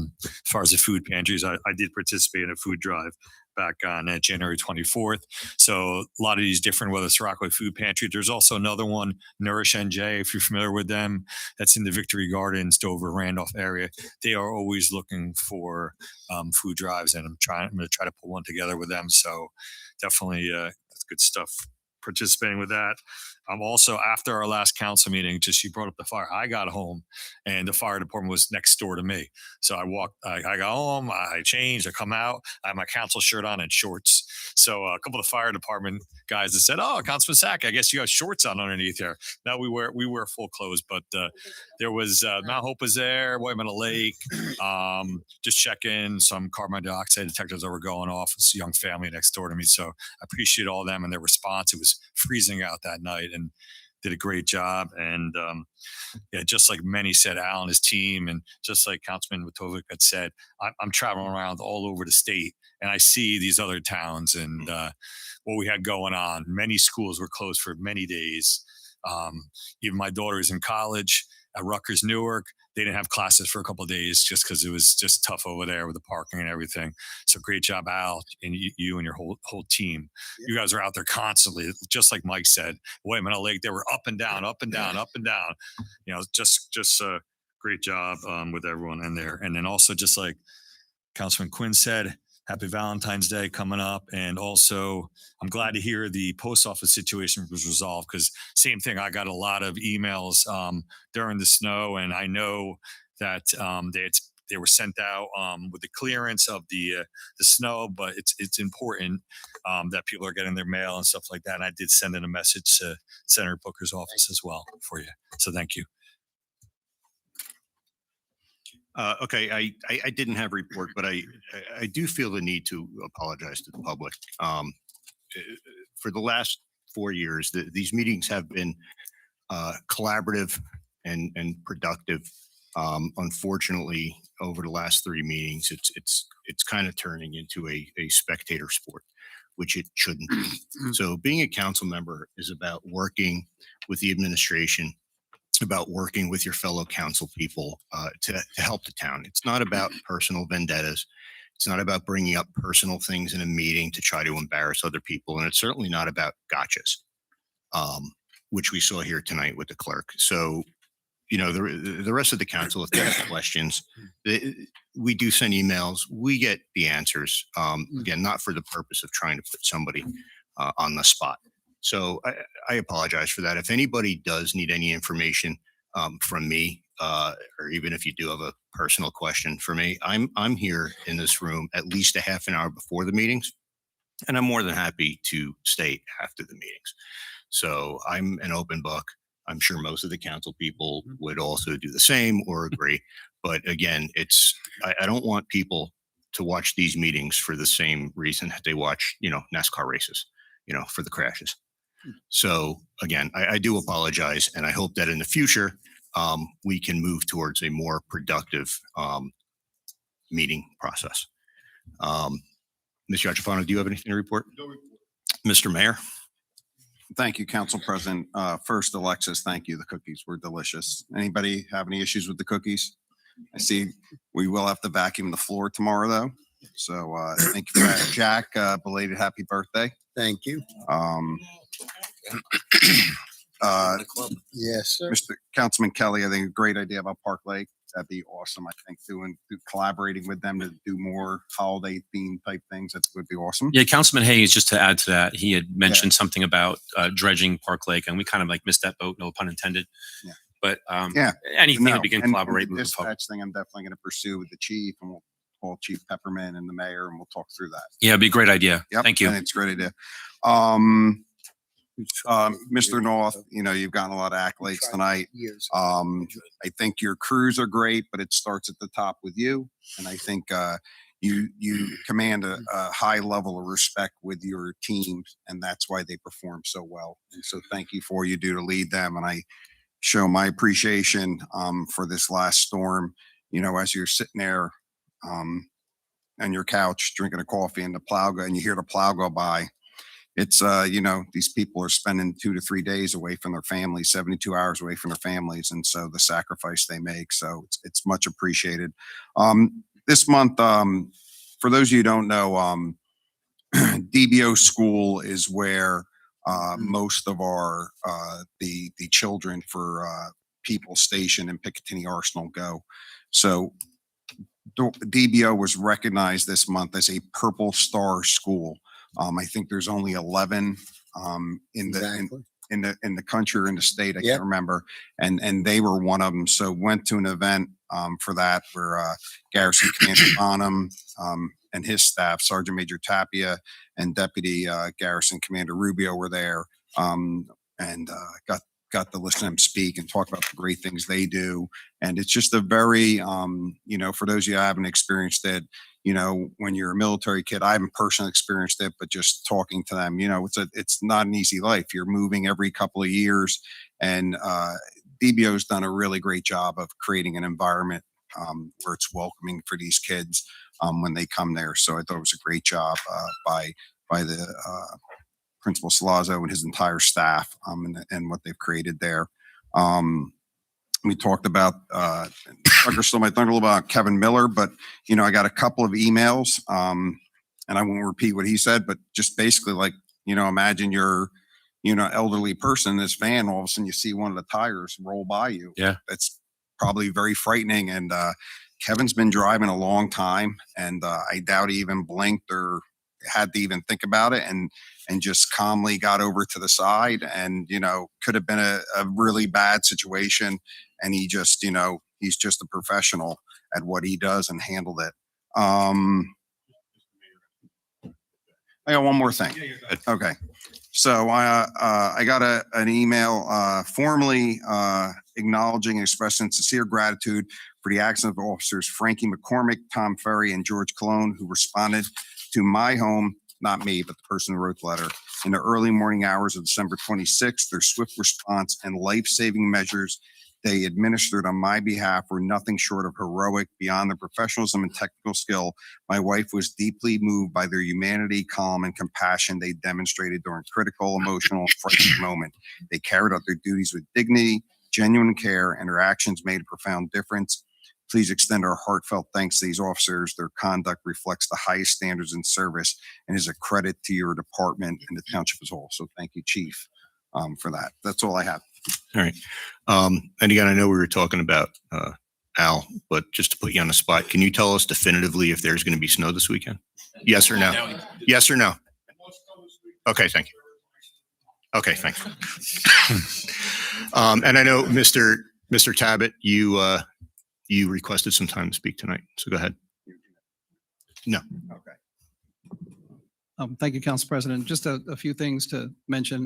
far as the food pantries, I did participate in a food drive back on January 24th. So a lot of these different, whether it's Rockaway Food Pantry, there's also another one, Nourish NJ, if you're familiar with them, that's in the Victory Gardens, Dover, Randolph area. They are always looking for food drives, and I'm going to try to pull one together with them. So definitely that's good stuff. Participating with that. I'm also, after our last council meeting, you brought up the fire. I got home and the fire department was next door to me. So I got home, I changed, I come out, I have my council shirt on and shorts. So a couple of the fire department guys that said, "Oh, Councilman Sack, I guess you have shorts on underneath here." No, we wear full clothes, but there was Mount Hope was there, Whiteman Lake, just checking some carbon dioxide detectors that were going off. It's a young family next door to me. So I appreciate all of them and their response. It was freezing out that night and did a great job. And yeah, just like many said, Al and his team, and just like Councilman Witovic had said, I'm traveling around all over the state and I see these other towns and what we had going on. Many schools were closed for many days. Even my daughter is in college at Rutgers, Newark. They didn't have classes for a couple of days just because it was just tough over there with the parking and everything. So great job, Al, and you and your whole team. You guys are out there constantly, just like Mike said. Whiteman Lake, they were up and down, up and down, up and down. You know, just a great job with everyone in there. And then also, just like Councilman Quinn said, happy Valentine's Day coming up. And also, I'm glad to hear the post office situation was resolved, because same thing, I got a lot of emails during the snow, and I know that they were sent out with the clearance of the snow, but it's important that people are getting their mail and stuff like that. And I did send in a message to Senator Booker's office as well for you. So thank you. Okay, I didn't have a report, but I do feel the need to apologize to the public. For the last 4 years, these meetings have been collaborative and productive. Unfortunately, over the last 3 meetings, it's kind of turning into a spectator sport, which it shouldn't be. So being a council member is about working with the administration, about working with your fellow council people to help the town. It's not about personal vendettas. It's not about bringing up personal things in a meeting to try to embarrass other people. And it's certainly not about gotchas, which we saw here tonight with the clerk. So, you know, the rest of the council, if they have questions, we do send emails. We get the answers. Again, not for the purpose of trying to put somebody on the spot. So I apologize for that. If anybody does need any information from me, or even if you do have a personal question for me, I'm here in this room at least a half an hour before the meetings, and I'm more than happy to stay after the meetings. So I'm an open book. I'm sure most of the council people would also do the same or agree. But again, I don't want people to watch these meetings for the same reason that they watch, NASCAR races, for the crashes. So again, I do apologize, and I hope that in the future we can move towards a more productive meeting process. Mr. Giacofano, do you have anything to report? No report. Mr. Mayor? Thank you, Council President. First, Alexis, thank you. The cookies were delicious. Anybody have any issues with the cookies? I see we will have to vacuum the floor tomorrow, though. So thank you for that. Jack, belated happy birthday. Thank you. Uh, Yes, sir. Mr. Councilman Kelly, I think a great idea about Park Lake. That'd be awesome. I think collaborating with them to do more holiday theme type things, that would be awesome. Yeah, Councilman Hayes, just to add to that, he had mentioned something about dredging Park Lake, and we kind of like missed that boat, no pun intended. Yeah. But Yeah. anything No, that we can and collaborate the moving forward. dispatch thing, I'm definitely going to pursue with the chief, and we'll call Chief Pepperman and the mayor, and we'll talk through that. Yeah, it'd be a great idea. Yep, Thank you. and it's a great idea. Mr. North, you know, you've gotten a lot of accolades tonight. I think your crews are great, but it starts at the top with you. And I think you command a high level of respect with your teams, and that's why they perform so well. And so thank you for what you do to lead them. And I show my appreciation for this last storm. You know, as you're sitting there on your couch drinking a coffee and and you hear the plow go by. It's, you know, these people are spending 2 to 3 days away from their families, 72 hours away from their families. And so the sacrifice they make. So it's much appreciated. This month, for those of you who don't know, DBO school is where most of our, the children for people stationed in Picatinny Arsenal go. So DBO was recognized this month as a Purple Star school. I think there's only 11 in the country or in the state. I can't remember. And they were one of them. So went to an event for that where Garrison Commander Bonham and his staff, Sergeant Major Tapia and Deputy Garrison Commander Rubio were there and got to listen to them speak and talk about the great things they do. And it's just a very, you know, for those of you who haven't experienced it, you know, when you're a military kid, I haven't personally experienced it, but just talking to them, you know, it's not an easy life. You're moving every couple of years, and DBO's done a really great job of creating an environment where it's welcoming for these kids when they come there. So I thought it was a great job by the Principal Salazzo and his entire staff and what they've created there. We talked about, Tucker stole my thunder a little about Kevin Miller, but, you know, I got a couple of emails and I won't repeat what he said, but just basically like, you know, imagine you're, you know, elderly person in this van, all of a sudden you see one of the tires roll by you. Yeah. That's probably very frightening. And Kevin's been driving a long time, and I doubt he even blinked or had to even think about it, and just calmly got over to the side. And, you know, could have been a really bad situation. And he just, you know, he's just a professional at what he does and handled it. I got one more thing. Okay. So I got an email formally acknowledging and expressing sincere gratitude for the actions of officers Frankie McCormick, Tom Ferry, and George Cologne, who responded to my home, not me, but the person who wrote the letter, in the early morning hours of December 26th. Their swift response and life-saving measures they administered on my behalf were nothing short of heroic. Beyond their professionalism and technical skill, my wife was deeply moved by their humanity, calm, and compassion they demonstrated during critical, emotional, and frightening moment. They carried out their duties with dignity, genuine care, and their actions made a profound difference. Please extend our heartfelt thanks to these officers. Their conduct reflects the highest standards in service and is a credit to your department and the township as a whole. So thank you, Chief, for that. That's all I have. All right. And again, I know we were talking about Al, but just to put you on the spot, can you tell us definitively if there's going to be snow this weekend? Yes or no? Yes or no? Okay, thank you. Okay, thanks. And I know, Mr. Tabbitt, you requested some time to speak tonight, so go ahead. No. Okay. Thank you, Council President. Just a few things to mention.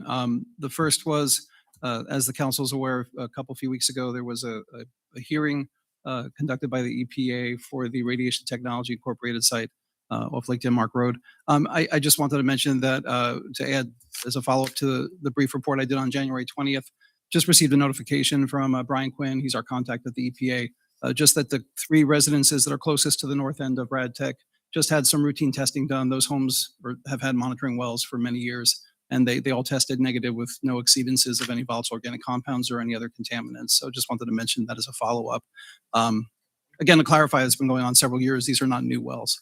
The first was, as the council is aware, a few weeks ago, there was a hearing conducted by the EPA for the Radiation Technology Incorporated site off Lake Denmark Road. I just wanted to mention that to add as a follow-up to the brief report I did on January 20th, just received a notification from Brian Quinn, he's our contact at the EPA, just that the 3 residences that are closest to the north end of Rad Tech just had some routine testing done. Those homes have had monitoring wells for many years, and they all tested negative with no exceedances of any volatile organic compounds or any other contaminants. So just wanted to mention that as a follow-up. Again, to clarify, it's been going on several years. These are not new wells.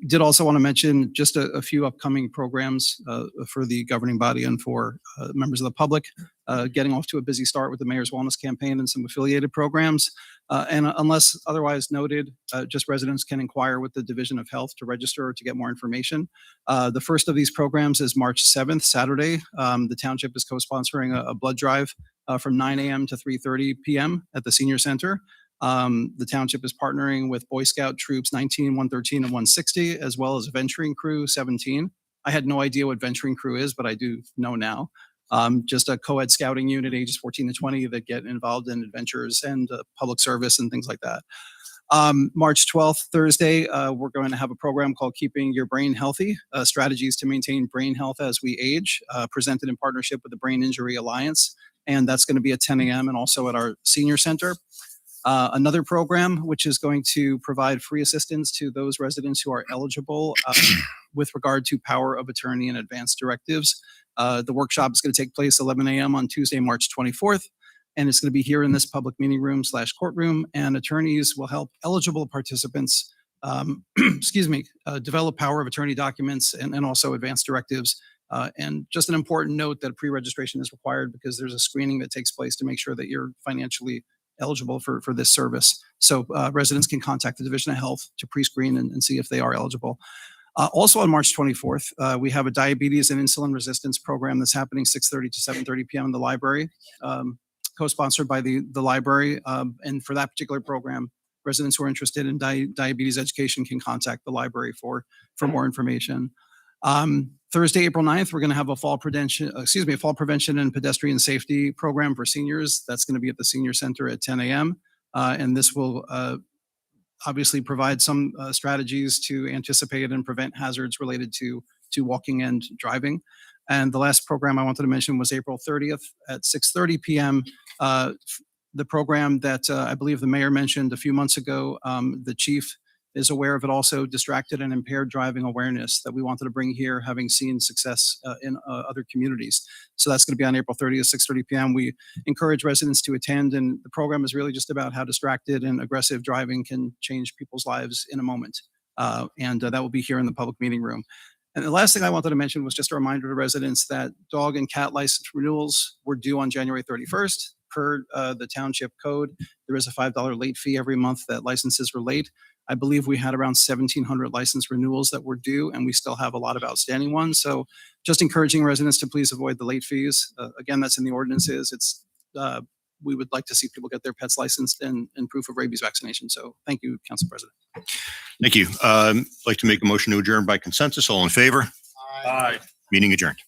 Did also want to mention just a few upcoming programs for the governing body and for members of the public. Getting off to a busy start with the Mayor's Wellness Campaign and some affiliated programs. And unless otherwise noted, just residents can inquire with the Division of Health to register or to get more information. The first of these programs is March 7th, Saturday. The township is co-sponsoring a blood drive from 9 a.m. to 3:30 p.m. at the Senior Center. The township is partnering with Boy Scout Troops 19, 113, and 160, as well as Venturing Crew 17. I had no idea what Venturing Crew is, but I do know now. Just a co-ed scouting unit, ages 14 to 20, that get involved in adventures and public service and things like that. March 12th, Thursday, we're going to have a program called Keeping Your Brain Healthy, Strategies to Maintain Brain Health as We Age, presented in partnership with the Brain Injury Alliance. And that's going to be at 10 a.m. and also at our senior center. Another program, which is going to provide free assistance to those residents who are eligible with regard to power of attorney and advanced directives. The workshop is going to take place 11 a.m. on Tuesday, March 24th, and it's going to be here in this public meeting room / courtroom, and attorneys will help eligible participants, develop power of attorney documents and also advanced directives. And just an important note that pre-registration is required because there's a screening that takes place to make sure that you're financially eligible for this service. So residents can contact the Division of Health to pre-screen and see if they are eligible. Also on March 24th, we have a diabetes and insulin resistance program that's happening 6:30 to 7:30 p.m. in the library, co-sponsored by the library. And for that particular program, residents who are interested in diabetes education can contact the library for more information. Thursday, April 9th, we're going to have a fall prevention and pedestrian safety program for seniors. That's going to be at the senior center at 10 a.m. And this will obviously provide some strategies to anticipate and prevent hazards related to walking and driving. And the last program I wanted to mention was April 30th at 6:30 p.m. The program that I believe the mayor mentioned a few months ago, the chief is aware of it also, distracted and impaired driving awareness, that we wanted to bring here, having seen success in other communities. So that's going to be on April 30th, 6:30 p.m. We encourage residents to attend, and the program is really just about how distracted and aggressive driving can change people's lives in a moment. And that will be here in the public meeting room. And the last thing I wanted to mention was just a reminder to residents that dog and cat license renewals were due on January 31st. Per the township code, there is a $5 late fee every month that licenses were late. I believe we had around 1,700 license renewals that were due, and we still have a lot of outstanding ones. So just encouraging residents to please avoid the late fees. Again, that's in the ordinances. We would like to see people get their pets licensed and proof of rabies vaccination. So thank you, Council President. Thank you. I'd like to make a motion to adjourn by consensus. All in favor? Aye. Meeting adjourned.